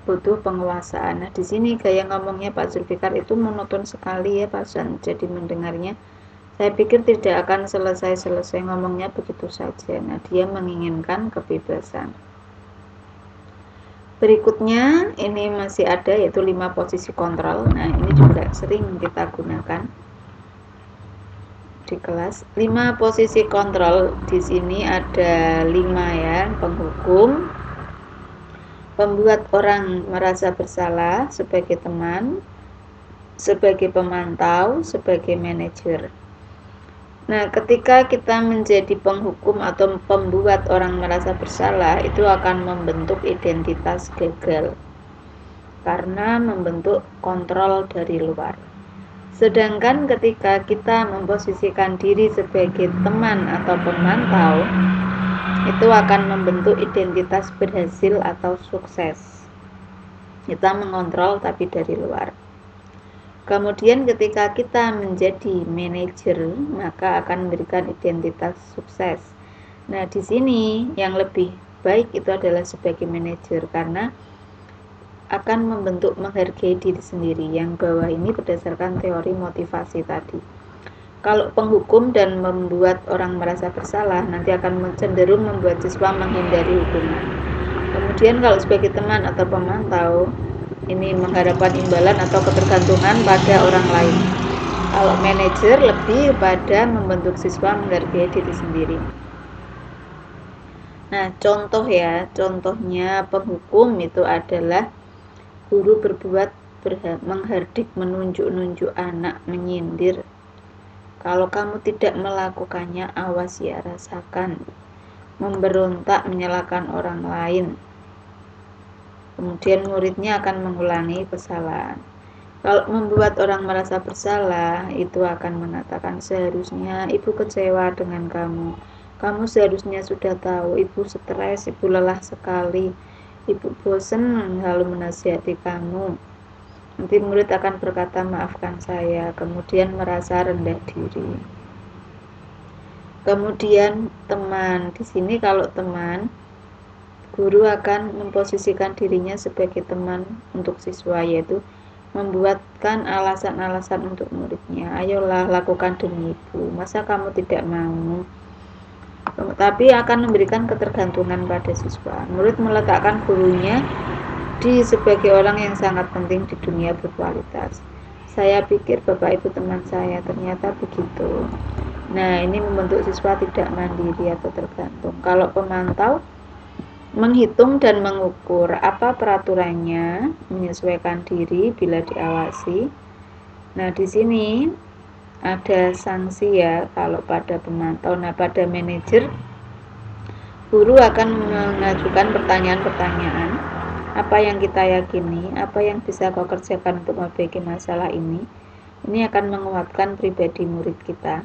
butuh penguasaan. Nah, di sini gaya ngomongnya Pak Zulfikar itu monoton sekali ya Pak San. Jadi mendengarnya saya pikir tidak akan selesai ngomongnya begitu saja. Nah, dia menginginkan kebebasan. Berikutnya ini masih ada yaitu 5 posisi kontrol. Nah, ini juga sering kita gunakan di kelas. 5 posisi kontrol di sini ada 5 ya, penghukum, pembuat orang merasa bersalah sebagai teman, sebagai pemantau, sebagai manajer. Nah, ketika kita menjadi penghukum atau pembuat orang merasa bersalah, itu akan membentuk identitas gagal karena membentuk kontrol dari luar. Sedangkan ketika kita memposisikan diri sebagai teman atau pemantau, itu akan membentuk identitas berhasil atau sukses. Kita mengontrol tapi dari luar. Kemudian ketika kita menjadi manajer, maka akan memberikan identitas sukses. Nah, di sini yang lebih baik itu adalah sebagai manajer karena akan membentuk menghargai diri sendiri. Yang bawah ini berdasarkan teori motivasi tadi. Kalau penghukum dan membuat orang merasa bersalah, nanti akan cenderung membuat siswa menghindari hukuman. Kemudian kalau sebagai teman atau pemantau, ini mengharapkan imbalan atau ketergantungan pada orang lain. Kalau manajer lebih pada membentuk siswa menghargai diri sendiri. Nah, contohnya penghukum itu adalah guru berbuat menghardik, menunjuk-nunjuk anak, menyindir. Kalau kamu tidak melakukannya, awas ya, rasakan. Memberontak, menyalahkan orang lain. Kemudian muridnya akan mengulangi kesalahan. Kalau membuat orang merasa bersalah, itu akan mengatakan seharusnya ibu kecewa dengan kamu. Kamu seharusnya sudah tahu, ibu stres, ibu lelah sekali, ibu bosan lalu menasihati kamu. Nanti murid akan berkata maafkan saya, kemudian merasa rendah diri. Kemudian teman, di sini kalau teman, guru akan memposisikan dirinya sebagai teman untuk siswa, yaitu membuatkan alasan-alasan untuk muridnya. Ayolah lakukan demi ibu, masa kamu tidak mau? Tapi akan memberikan ketergantungan pada siswa. Murid meletakkan gurunya sebagai orang yang sangat penting di dunia berkualitas. Saya pikir Bapak Ibu teman saya, ternyata begitu. Nah, ini membentuk siswa tidak mandiri atau tergantung. Kalau pemantau menghitung dan mengukur apa peraturannya, menyesuaikan diri bila diawasi. Nah, di sini ada sanksi ya kalau pada pemantau. Nah, pada manajer, guru akan mengajukan pertanyaan-pertanyaan. Apa yang kita yakini, apa yang bisa kau kerjakan untuk memperbaiki masalah ini. Ini akan menguatkan pribadi murid kita.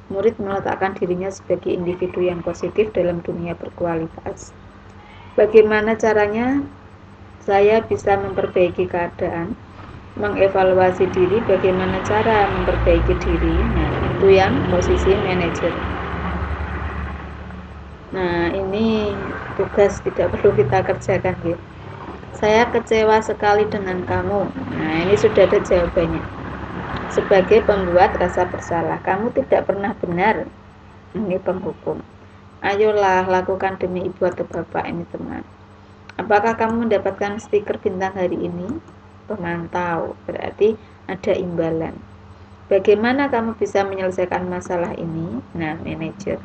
Murid meletakkan dirinya sebagai individu yang positif dalam dunia berkualitas. Bagaimana caranya saya bisa memperbaiki keadaan, mengevaluasi diri, bagaimana cara memperbaiki diri. Nah, itu yang posisi manajer. Nah, ini tugas tidak perlu kita kerjakan ya. Saya kecewa sekali dengan kamu. Nah, ini sudah ada jawabannya. Sebagai pembuat rasa bersalah, kamu tidak pernah benar. Ini penghukum. Ayolah lakukan demi ibu atau bapak, ini teman. Apakah kamu mendapatkan stiker bintang hari ini? Pemantau, berarti ada imbalan. Bagaimana kamu bisa menyelesaikan masalah ini? Nah, manajer.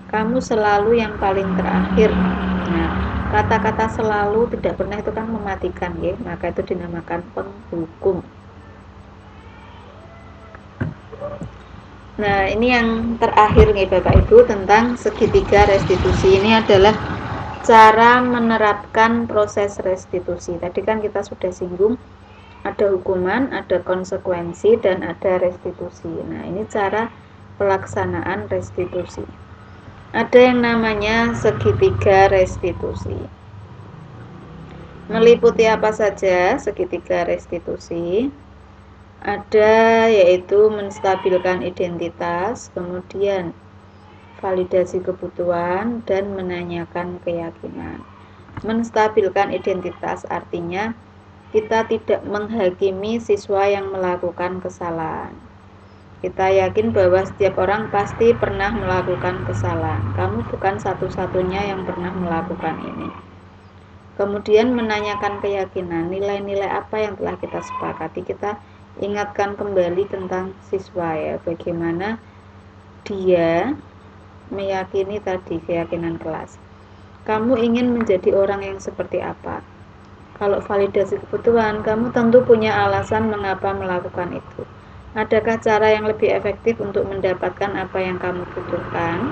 Kamu selalu yang paling terakhir. Nah, kata-kata selalu tidak pernah itu kan mematikan ya, maka itu dinamakan penghukum. Nah, ini yang terakhir nih Bapak Ibu tentang segitiga restitusi. Ini adalah cara menerapkan proses restitusi. Tadi kan kita sudah singgung, ada hukuman, ada konsekuensi, dan ada restitusi. Nah, ini cara pelaksanaan restitusi. Ada yang namanya segitiga restitusi. Meliputi apa saja segitiga restitusi? Ada yaitu menstabilkan identitas, kemudian validasi kebutuhan, dan menanyakan keyakinan. Menstabilkan identitas artinya kita tidak menghakimi siswa yang melakukan kesalahan. Kita yakin bahwa setiap orang pasti pernah melakukan kesalahan. Kamu bukan satu-satunya yang pernah melakukan ini. Kemudian menanyakan keyakinan, nilai-nilai apa yang telah kita sepakati. Kita ingatkan kembali tentang siswa ya, bagaimana dia meyakini tadi keyakinan kelas. Kamu ingin menjadi orang yang seperti apa? Kalau validasi kebutuhan, kamu tentu punya alasan mengapa melakukan itu. Adakah cara yang lebih efektif untuk mendapatkan apa yang kamu butuhkan?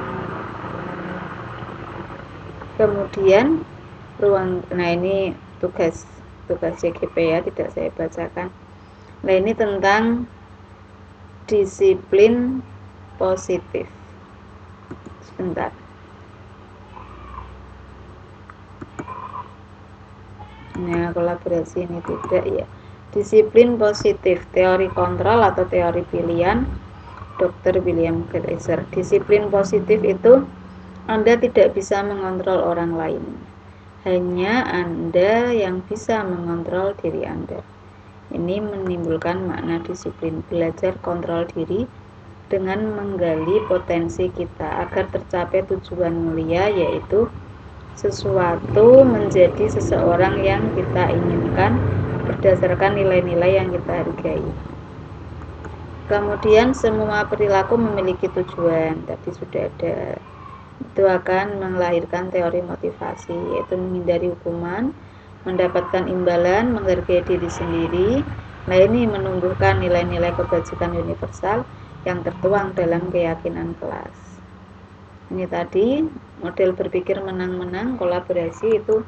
Kemudian nah ini tugas CGP ya, tidak saya bacakan. Nah, ini tentang disiplin positif. Sebentar. Nah, kolaborasi ini tidak ya. Disiplin positif, teori kontrol atau teori pilihan, Dr. William Glasser. Disiplin positif itu Anda tidak bisa mengontrol orang lain. Hanya Anda yang bisa mengontrol diri Anda. Ini menimbulkan makna disiplin, belajar kontrol diri dengan menggali potensi kita agar tercapai tujuan mulia, yaitu sesuatu menjadi seseorang yang kita inginkan berdasarkan nilai-nilai yang kita hargai. Kemudian semua perilaku memiliki tujuan, tadi sudah ada. Itu akan melahirkan teori motivasi, yaitu menghindari hukuman, mendapatkan imbalan, menghargai diri sendiri. Nah, ini menumbuhkan nilai-nilai kebajikan universal yang tertuang dalam keyakinan kelas. Ini tadi model berpikir menang-menang, kolaborasi itu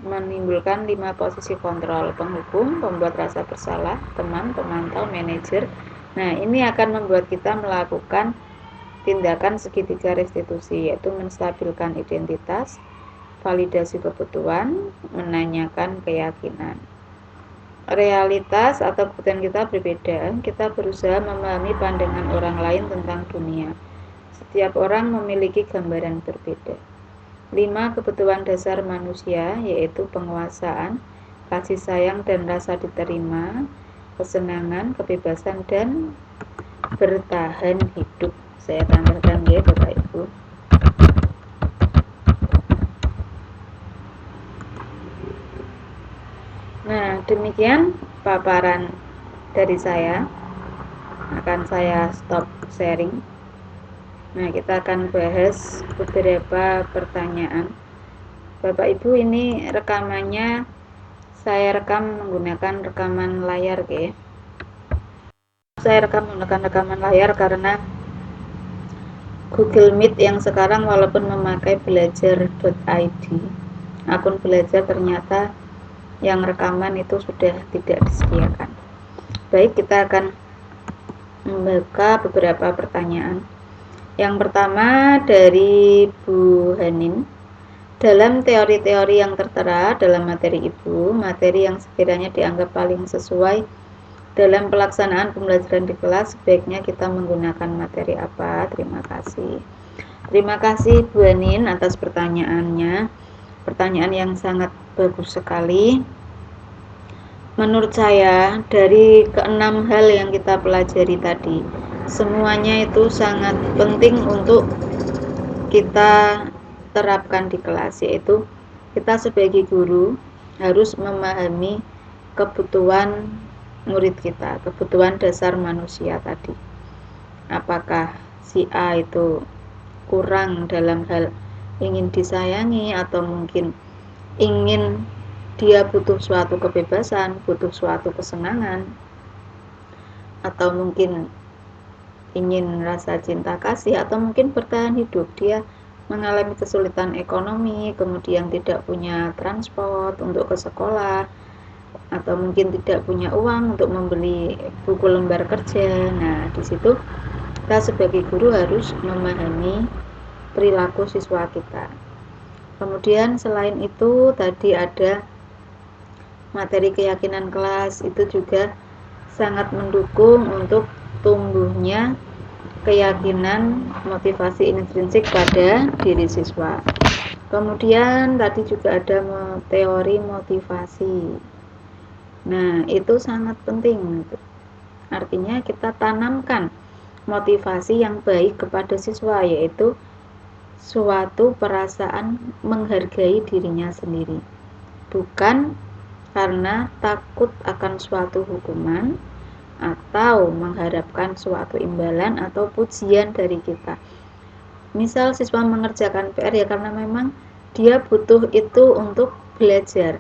menimbulkan 5 posisi kontrol: penghukum, pembuat rasa bersalah, teman, pemantau, manajer. Nah, ini akan membuat kita melakukan tindakan segitiga restitusi, yaitu menstabilkan identitas, validasi kebutuhan, menanyakan keyakinan. Realitas atau kebutuhan kita berbeda. Kita berusaha memahami pandangan orang lain tentang dunia. Setiap orang memiliki gambaran berbeda. 5 kebutuhan dasar manusia, yaitu penguasaan, kasih sayang dan rasa diterima, kesenangan, kebebasan, dan bertahan hidup. Saya tambahkan ya Bapak Ibu. Nah, demikian paparan dari saya. Akan saya stop sharing. Nah, kita akan bahas beberapa pertanyaan. Bapak Ibu, ini rekamannya saya rekam menggunakan rekaman layar ya. Saya rekam menggunakan rekaman layar karena Google Meet yang sekarang walaupun memakai belajar.id, akun belajar, ternyata yang rekaman itu sudah tidak disediakan. Baik, kita akan membuka beberapa pertanyaan. Yang pertama dari Bu Hanin. Dalam teori-teori yang tertera dalam materi Ibu, materi yang sekiranya dianggap paling sesuai dalam pelaksanaan pembelajaran di kelas, sebaiknya kita menggunakan materi apa? Terima kasih. Terima kasih Bu Hanin atas pertanyaannya. Pertanyaan yang sangat bagus sekali. Menurut saya, dari keenam hal yang kita pelajari tadi, semuanya itu sangat penting untuk kita terapkan di kelas, yaitu kita sebagai guru harus memahami kebutuhan murid kita, kebutuhan dasar manusia tadi. Apakah si A itu kurang dalam hal ingin disayangi, atau mungkin ingin dia butuh suatu kebebasan, butuh suatu kesenangan, atau mungkin ingin rasa cinta kasih atau mungkin bertahan hidup. Dia mengalami kesulitan ekonomi, kemudian tidak punya transport untuk ke sekolah, atau mungkin tidak punya uang untuk membeli buku lembar kerja. Nah, di situ kita sebagai guru harus memahami perilaku siswa kita. Kemudian selain itu tadi ada materi keyakinan kelas, itu juga sangat mendukung untuk tumbuhnya keyakinan motivasi intrinsik pada diri siswa. Kemudian tadi juga ada teori motivasi. Nah, itu sangat penting. Artinya kita tanamkan motivasi yang baik kepada siswa, yaitu suatu perasaan menghargai dirinya sendiri. Bukan karena takut akan suatu hukuman atau mengharapkan suatu imbalan atau pujian dari kita. Misal siswa mengerjakan PR ya karena memang dia butuh itu untuk belajar,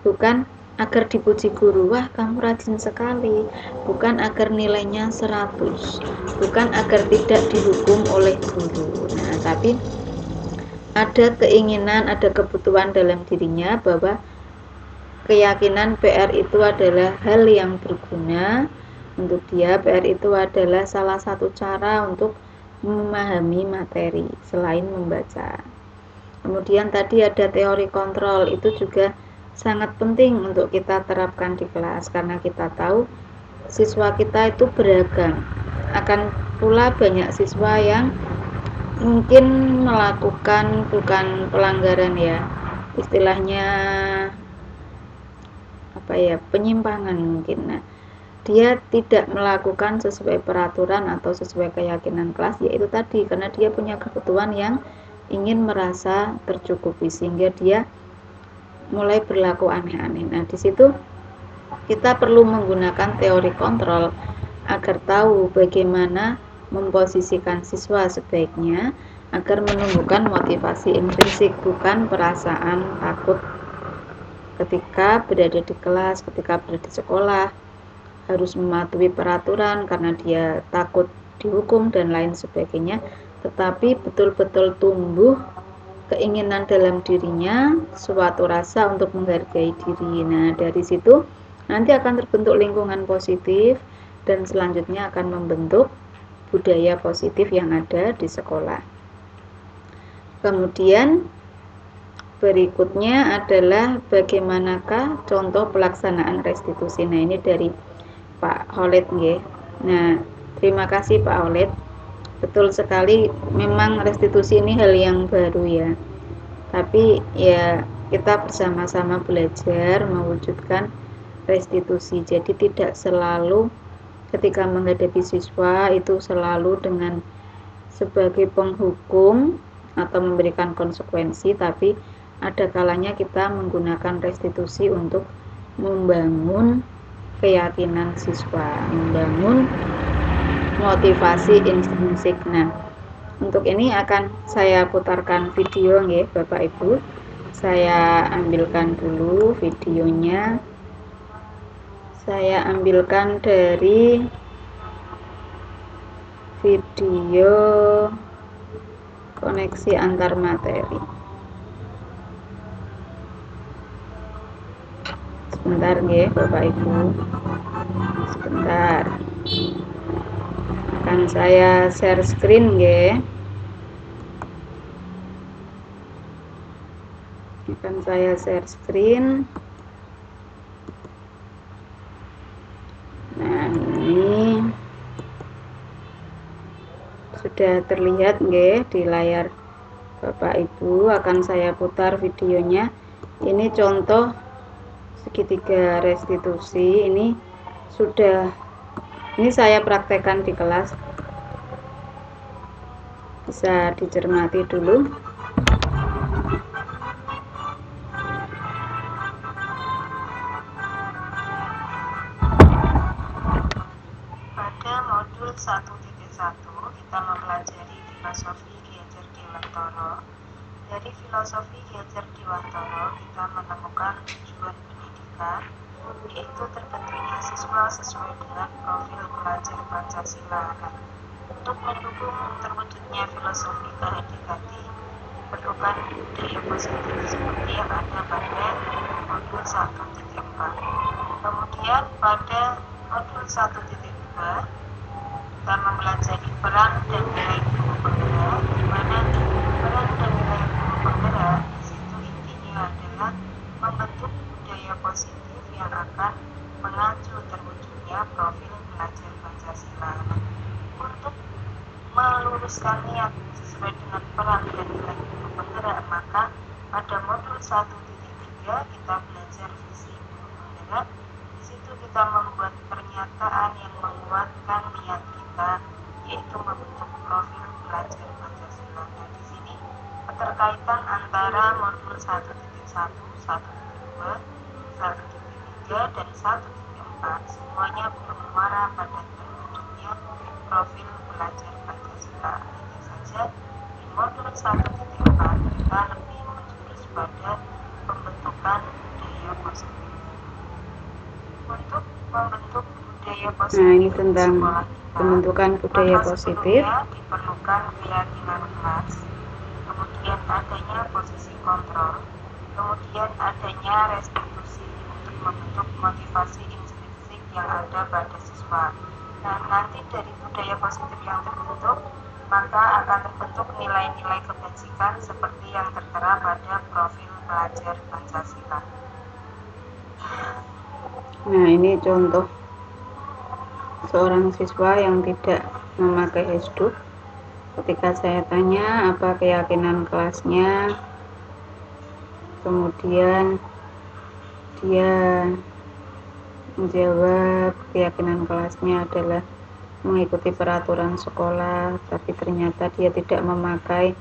bukan agar dipuji guru, wah kamu rajin sekali, bukan agar nilainya 100, bukan agar tidak dihukum oleh guru. Nah, tapi ada keinginan, ada kebutuhan dalam dirinya bahwa keyakinan PR itu adalah hal yang berguna untuk dia. PR itu adalah salah satu cara untuk memahami materi selain membaca. Kemudian tadi ada teori kontrol, itu juga sangat penting untuk kita terapkan di kelas karena kita tahu siswa kita itu beragam. Akan pula banyak siswa yang mungkin melakukan bukan pelanggaran ya, istilahnya apa ya, penyimpangan mungkin. Nah, dia tidak melakukan sesuai peraturan atau sesuai keyakinan kelas, yaitu tadi karena dia punya kebutuhan yang ingin merasa tercukupi sehingga dia mulai berlaku aneh-aneh. Nah, di situ kita perlu menggunakan teori kontrol agar tahu bagaimana memposisikan siswa sebaiknya agar menumbuhkan motivasi intrinsik, bukan perasaan takut ketika berada di kelas, ketika berada di sekolah, harus mematuhi peraturan karena dia takut dihukum dan lain sebagainya, tetapi betul-betul tumbuh keinginan dalam dirinya, suatu rasa untuk menghargai diri. Nah, dari situ nanti akan terbentuk lingkungan positif dan selanjutnya akan membentuk budaya positif yang ada di sekolah. Kemudian berikutnya adalah bagaimanakah contoh pelaksanaan restitusi. Nah, ini dari Pak Khalid nggih. Nah, terima kasih Pak Khalid. Betul sekali, memang restitusi ini hal yang baru ya. Tapi ya kita bersama-sama belajar mewujudkan restitusi. Jadi tidak selalu ketika menghadapi siswa itu selalu dengan sebagai penghukum atau memberikan konsekuensi, tapi ada kalanya kita menggunakan restitusi untuk membangun keyakinan siswa, membangun motivasi intrinsik. Nah, untuk ini akan saya putarkan video nggih Bapak Ibu. Saya ambilkan dulu videonya. Saya ambilkan dari video koneksi antar materi. Sebentar nggih Bapak Ibu. Sebentar. Akan saya share screen nggih. Akan saya share screen. Nah, ini sudah terlihat nggih di layar Bapak Ibu. Akan saya putar videonya. Ini contoh segitiga restitusi. Ini saya praktekkan di kelas, bisa dicermati dulu. Pada modul 1.1 kita mempelajari filosofi Ki Hajar Dewantara. Dari filosofi Ki Hajar Dewantara kita menemukan tujuan pendidikan, yaitu terbentuknya siswa sesuai dengan profil pelajar Pancasila. Nah, Untuk mendukung terwujudnya filosofi KHDKT, diperlukan budaya positif seperti yang ada pada modul 1.4. Kemudian pada modul 1.2 kita mempelajari peran dan nilai guru penggerak, di mana peran dan nilai guru penggerak di situ intinya adalah membentuk budaya positif yang akan mengacu terwujudnya profil pelajar Pancasila. Untuk meluruskan niat sesuai dengan peran dan nilai guru penggerak, maka pada modul 1.3 kita belajar visi guru penggerak. Di situ kita membuat pernyataan yang menguatkan niat kita, yaitu membentuk profil pelajar Pancasila. Nah, di sini keterkaitan antara modul 1.1, 1.2, 1.3, dan 1.4 semuanya bermuara pada terwujudnya profil pelajar Pancasila. Hanya saja di modul 1.4 kita lebih menjurus pada pembentukan budaya positif. Untuk membentuk budaya positif ini tentang di sekolah kita, pembentukan budaya positif, diperlukan keyakinan kelas, kemudian adanya posisi kontrol, kemudian adanya restitusi untuk membentuk motivasi intrinsik yang ada pada siswa. Nah, nanti dari budaya positif yang terbentuk, maka akan terbentuk nilai-nilai kebajikan seperti yang tertera pada profil pelajar Pancasila. Nah, ini contoh seorang siswa yang tidak memakai hesduk. Ketika saya tanya apa keyakinan kelasnya, kemudian dia menjawab keyakinan kelasnya adalah mengikuti peraturan sekolah, tapi ternyata dia tidak memakai.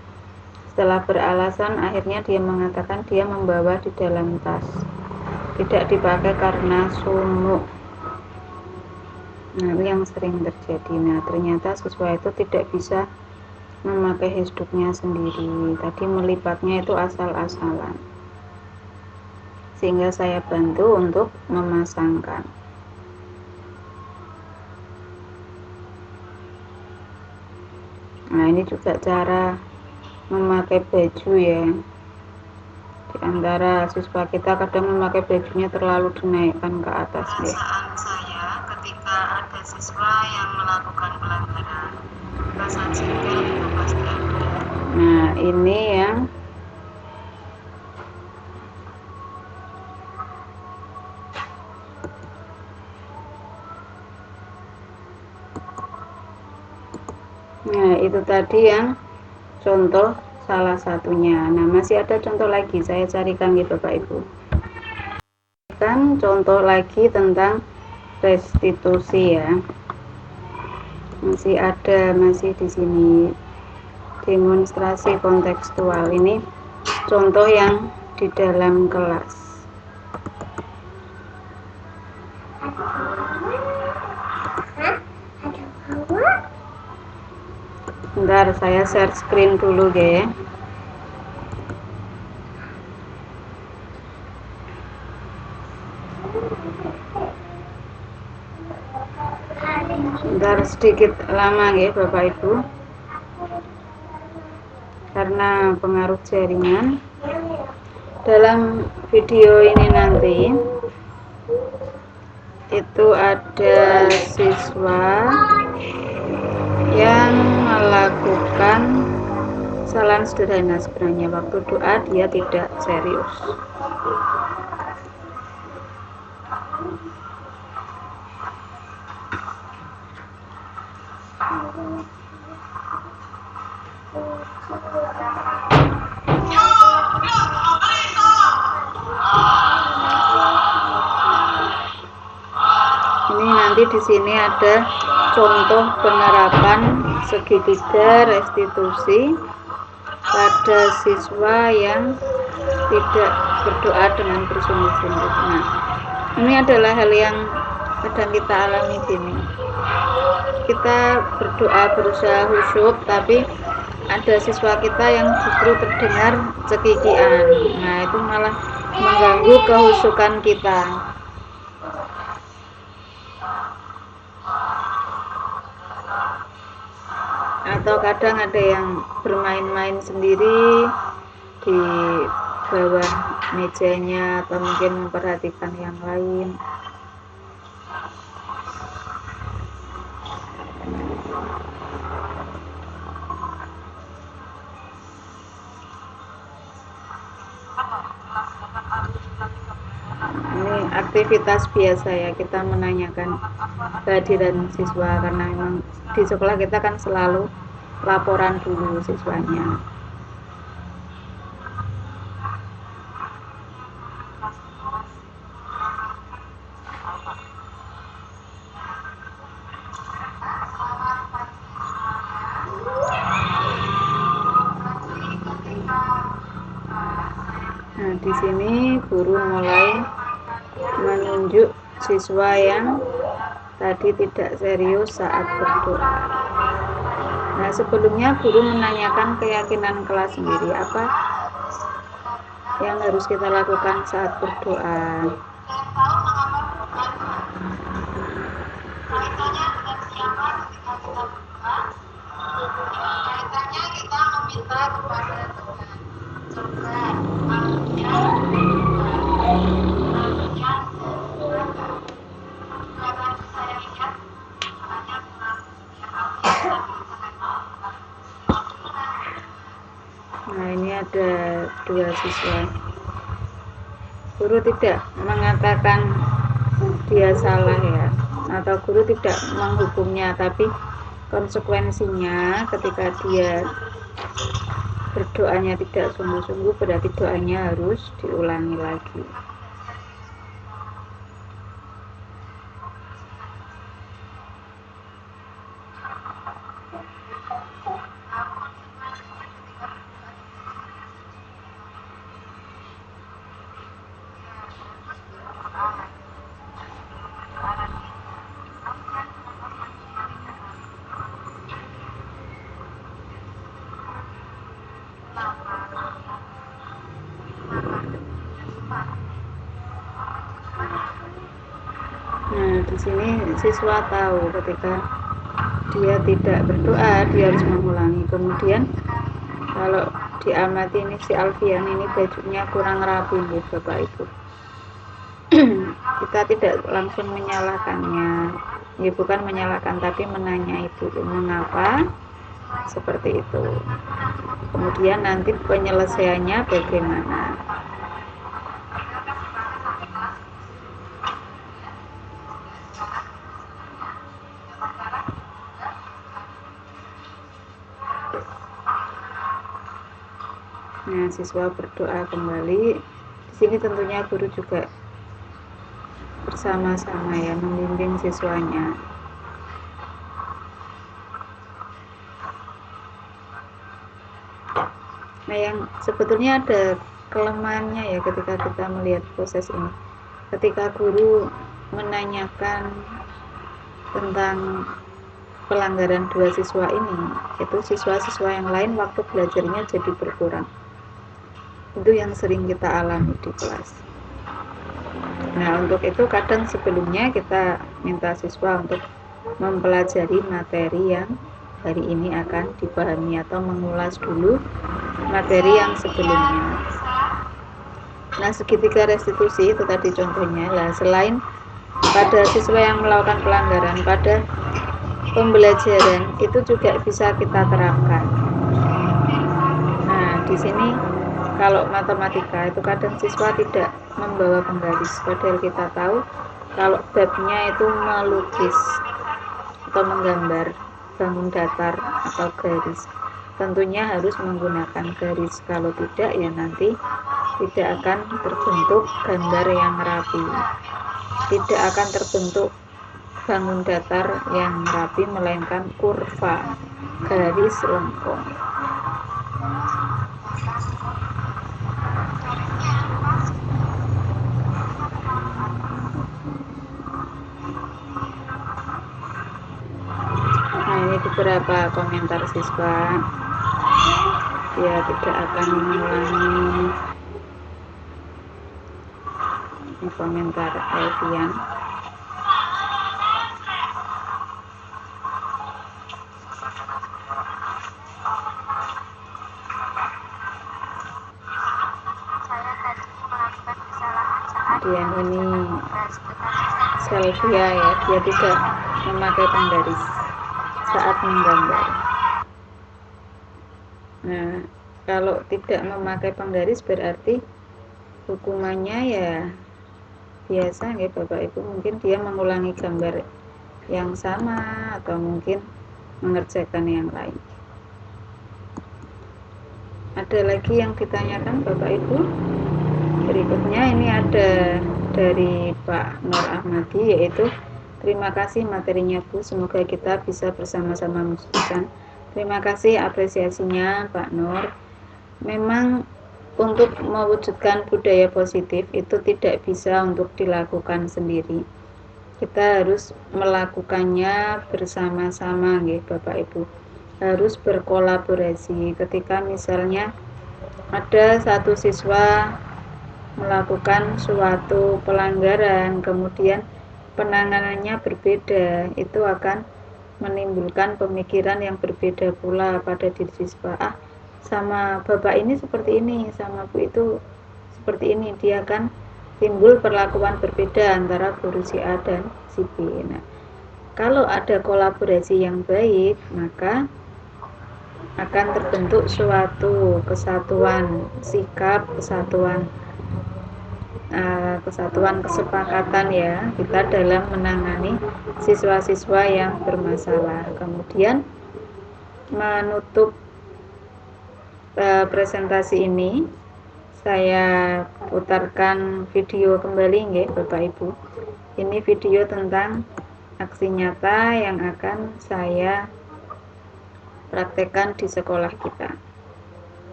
Setelah beralasan, akhirnya dia mengatakan dia membawa di dalam tas, tidak dipakai karena sumuk. Nah, yang sering terjadi. Nah, ternyata siswa itu tidak bisa memakai hesduknya sendiri. Tadi melipatnya itu asal-asalan, sehingga saya bantu untuk memasangkan. Nah, ini juga cara memakai baju ya. Di antara siswa kita kadang memakai bajunya terlalu dinaikkan ke atas ya. Perasaan saya ketika ada siswa yang melakukan pelanggaran, perasaan jengkel itu pasti ada. Nah, ini yang itu tadi yang contoh salah satunya. Nah, masih ada contoh lagi, saya carikan ya Bapak Ibu. Kan contoh lagi tentang restitusi ya. Masih di sini demonstrasi kontekstual. Ini contoh yang di dalam kelas. Bentar, saya share screen dulu ya. Bentar, sedikit lama ya Bapak Ibu, karena pengaruh jaringan. Dalam video ini nanti itu ada siswa yang melakukan kesalahan sederhana. Sebenarnya waktu doa dia tidak serius. Ini nanti di sini ada contoh penerapan segitiga restitusi pada siswa yang tidak berdoa dengan bersungguh-sungguh. Nah, ini adalah hal yang kadang kita alami gini. Kita berdoa berusaha khusyuk, tapi ada siswa kita yang justru terdengar cekikian. Nah, itu malah mengganggu kehusyukan kita. atau kadang ada yang bermain-main sendiri di bawah mejanya atau mungkin memperhatikan yang lain. Ini aktivitas biasa ya, kita menanyakan kehadiran siswa karena memang di sekolah kita kan selalu laporan dulu siswanya. Nah, di sini guru mulai menunjuk siswa yang tadi tidak serius saat berdoa. Nah, sebelumnya guru menanyakan keyakinan kelas sendiri, apa yang harus kita lakukan saat berdoa. Kaitannya dengan siapa ketika kita berdoa? Kaitannya kita meminta kepada Tuhan. Coba anunya karena saya ingat hanya Nah, ini ada dua siswa. Guru tidak mengatakan dia salah ya, atau guru tidak menghukumnya, tapi konsekuensinya ketika dia berdoanya tidak sungguh-sungguh, berarti doanya harus diulangi lagi. Nah, di sini siswa tahu ketika dia tidak berdoa, dia harus mengulangi. Kemudian kalau diamati ini si Alfian ini bajunya kurang rapi nih Bapak Ibu. Kita tidak langsung menyalahkannya. Ya bukan menyalahkan, tapi menanyai dulu mengapa seperti itu. Kemudian nanti penyelesaiannya bagaimana. Nah, siswa berdoa kembali. Di sini tentunya guru juga bersama-sama ya membimbing siswanya. Nah, yang sebetulnya ada kelemahannya ya ketika kita melihat proses ini. Ketika guru menanyakan tentang pelanggaran dua siswa ini, itu siswa-siswa yang lain waktu belajarnya jadi berkurang. Itu yang sering kita alami di kelas. Nah, untuk itu kadang sebelumnya kita minta siswa untuk mempelajari materi yang hari ini akan dipahami atau mengulas dulu materi yang sebelumnya. Nah, segitiga restitusi itu tadi contohnya lah, selain pada siswa yang melakukan pelanggaran pada pembelajaran itu juga bisa kita terapkan. Nah, di sini kalau matematika itu kadang siswa tidak membawa penggaris, padahal kita tahu kalau babnya itu melukis atau menggambar bangun datar atau garis, tentunya harus menggunakan garis. Kalau tidak ya nanti tidak akan terbentuk gambar yang rapi, tidak akan terbentuk bangun datar yang rapi, melainkan kurva, garis lengkung. Nah, ini beberapa komentar siswa. Dia tidak akan mengulangi. Ini komentar Elvian. kemudian ini Selvia ya, dia tidak memakai penggaris saat menggambar. Nah, kalau tidak memakai penggaris berarti hukumannya ya biasa ya Bapak Ibu, mungkin dia mengulangi gambar yang sama atau mungkin mengerjakan yang lain. Ada lagi yang ditanyakan Bapak Ibu? Berikutnya ini ada dari Pak Nur Ahmadi, yaitu terima kasih materinya Bu, semoga kita bisa bersama-sama mensukseskan. Terima kasih apresiasinya Pak Nur. Memang untuk mewujudkan budaya positif itu tidak bisa untuk dilakukan sendiri. Kita harus melakukannya bersama-sama nggih Bapak Ibu. Harus berkolaborasi. Ketika misalnya ada satu siswa melakukan suatu pelanggaran, kemudian penanganannya berbeda, itu akan menimbulkan pemikiran yang berbeda pula pada diri siswa. Sama bapak ini seperti ini, sama bu itu seperti ini, dia akan timbul perlakuan berbeda antara guru si A dan si B. Nah, kalau ada kolaborasi yang baik, maka akan terbentuk suatu kesatuan sikap, kesatuan kesepakatan ya kita dalam menangani siswa-siswa yang bermasalah. Kemudian menutup presentasi ini, saya putarkan video kembali nggih Bapak Ibu. Ini video tentang aksi nyata yang akan saya praktekkan di sekolah kita.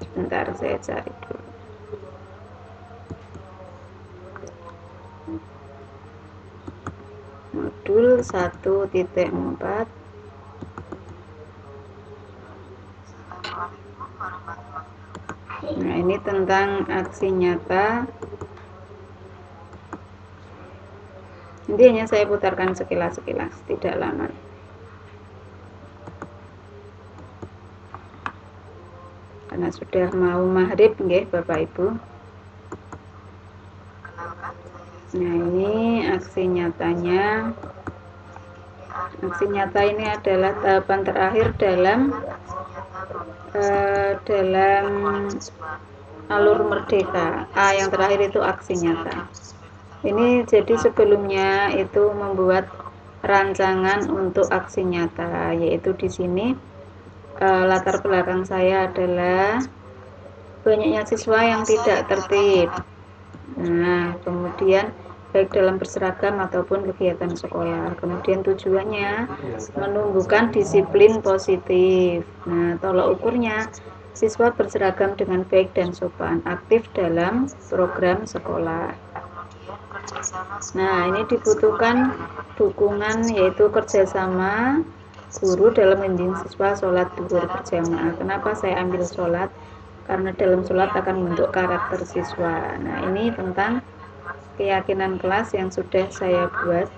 Sebentar saya cari dulu. Modul 1.4. Nah, ini tentang aksi nyata. Nanti hanya saya putarkan sekilas-sekilas, tidak lama. Karena sudah mau maghrib nggih Bapak Ibu. Nah, ini aksi nyatanya. Aksi nyata ini adalah tahapan terakhir dalam alur merdeka. Yang terakhir itu aksi nyata. Ini jadi sebelumnya itu membuat rancangan untuk aksi nyata, yaitu di sini latar belakang saya adalah banyaknya siswa yang tidak tertib. Nah, kemudian baik dalam berseragam ataupun kegiatan sekolah. Kemudian tujuannya menumbuhkan disiplin positif. Nah, tolak ukurnya siswa berseragam dengan baik dan sopan, aktif dalam program sekolah. Nah, ini dibutuhkan dukungan yaitu kerjasama guru dalam membimbing siswa sholat duhur berjamaah. Kenapa saya ambil sholat? Karena dalam sholat akan membentuk karakter siswa. Nah, ini tentang keyakinan kelas yang sudah saya buat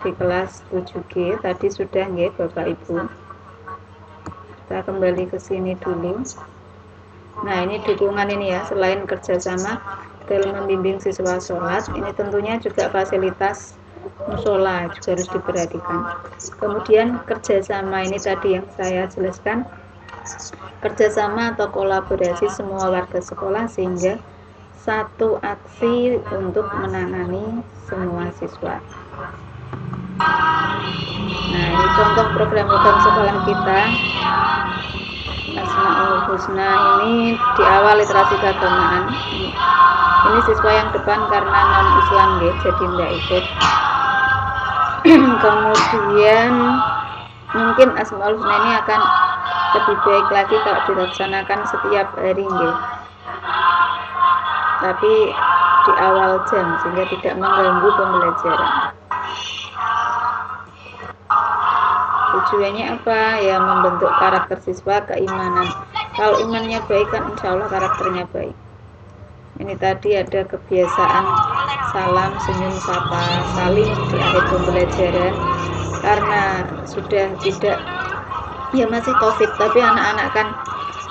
di kelas 7G. Tadi sudah nggih Bapak Ibu. Kita kembali ke sini dulu. Nah, ini dukungan ini ya, selain kerjasama dalam membimbing siswa sholat, ini tentunya juga fasilitas musola juga harus diperhatikan. Kemudian kerjasama ini tadi yang saya jelaskan, kerjasama atau kolaborasi semua warga sekolah sehingga satu aksi untuk menangani semua siswa. Nah, ini contoh program-program sekolah kita. Asmaul Husna ini di awal literasi keagamaan. Ini siswa yang depan karena non Islam ya, jadi tidak ikut. Kemudian mungkin Asmaul Husna ini akan lebih baik lagi kalau dilaksanakan setiap hari ya. Tapi di awal jam sehingga tidak mengganggu pembelajaran. Tujuannya apa? Ya membentuk karakter siswa, keimanan. Kalau imannya baik kan insya Allah karakternya baik. Ini tadi ada kebiasaan salam, senyum, sapa, saling di akhir pembelajaran. Karena sudah tidak, ya masih COVID, tapi anak-anak kan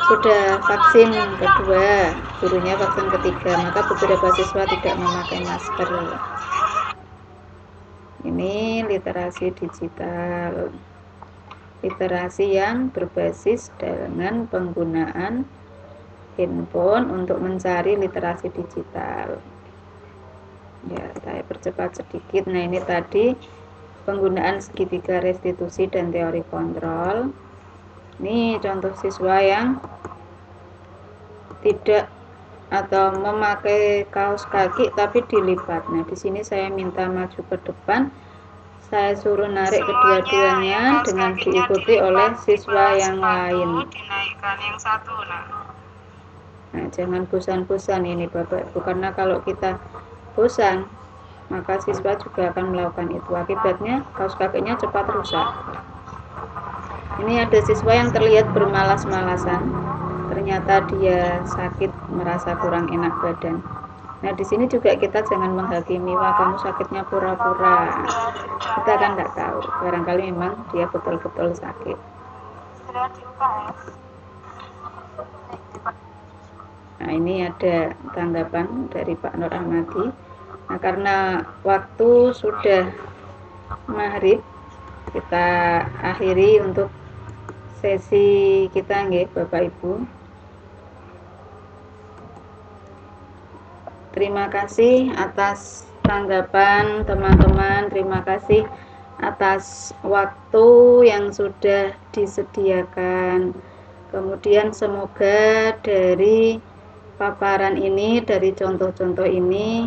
sudah vaksin kedua, gurunya vaksin ketiga, maka beberapa siswa tidak memakai masker. Ini literasi digital, literasi yang berbasis dengan penggunaan handphone untuk mencari literasi digital. Ya, saya percepat sedikit. Nah, ini tadi penggunaan segitiga restitusi dan teori kontrol. Ini contoh siswa yang tidak atau memakai kaos kaki tapi dilipat. Nah, di sini saya minta maju ke depan. Saya suruh narik kedua-duanya dengan diikuti oleh siswa yang lain. Nah, jangan bosan-bosan ini Bapak Ibu, karena kalau kita bosan, maka siswa juga akan melakukan itu. Akibatnya kaos kakinya cepat rusak. Ini ada siswa yang terlihat bermalas-malasan. Ternyata dia sakit, merasa kurang enak badan. Nah, di sini juga kita jangan menghakimi, wah kamu sakitnya pura-pura. Kita kan nggak tahu, barangkali memang dia betul-betul sakit. Nah, ini ada tanggapan dari Pak Nur Ahmadi. Nah, karena waktu sudah maghrib, kita akhiri untuk sesi kita nggih Bapak Ibu. Terima kasih atas tanggapan teman-teman, terima kasih atas waktu yang sudah disediakan. Kemudian semoga dari paparan ini, dari contoh-contoh ini,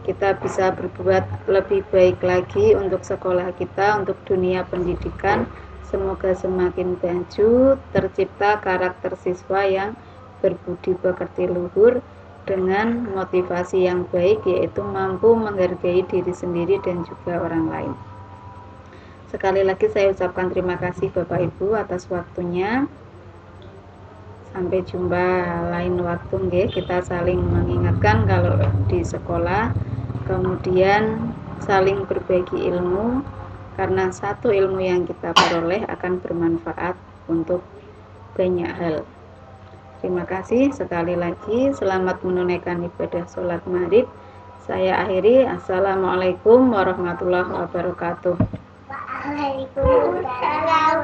kita bisa berbuat lebih baik lagi untuk sekolah kita, untuk dunia pendidikan. Semoga semakin maju, tercipta karakter siswa yang berbudi pekerti luhur dengan motivasi yang baik, yaitu mampu menghargai diri sendiri dan juga orang lain. Sekali lagi saya ucapkan terima kasih Bapak Ibu atas waktunya. Sampai jumpa lain waktu nggih, kita saling mengingatkan kalau di sekolah, kemudian saling berbagi ilmu, karena satu ilmu yang kita peroleh akan bermanfaat untuk banyak hal. Terima kasih sekali lagi, selamat menunaikan ibadah sholat maghrib. Saya akhiri, assalamualaikum warahmatullahi wabarakatuh. Waalaikumsalam.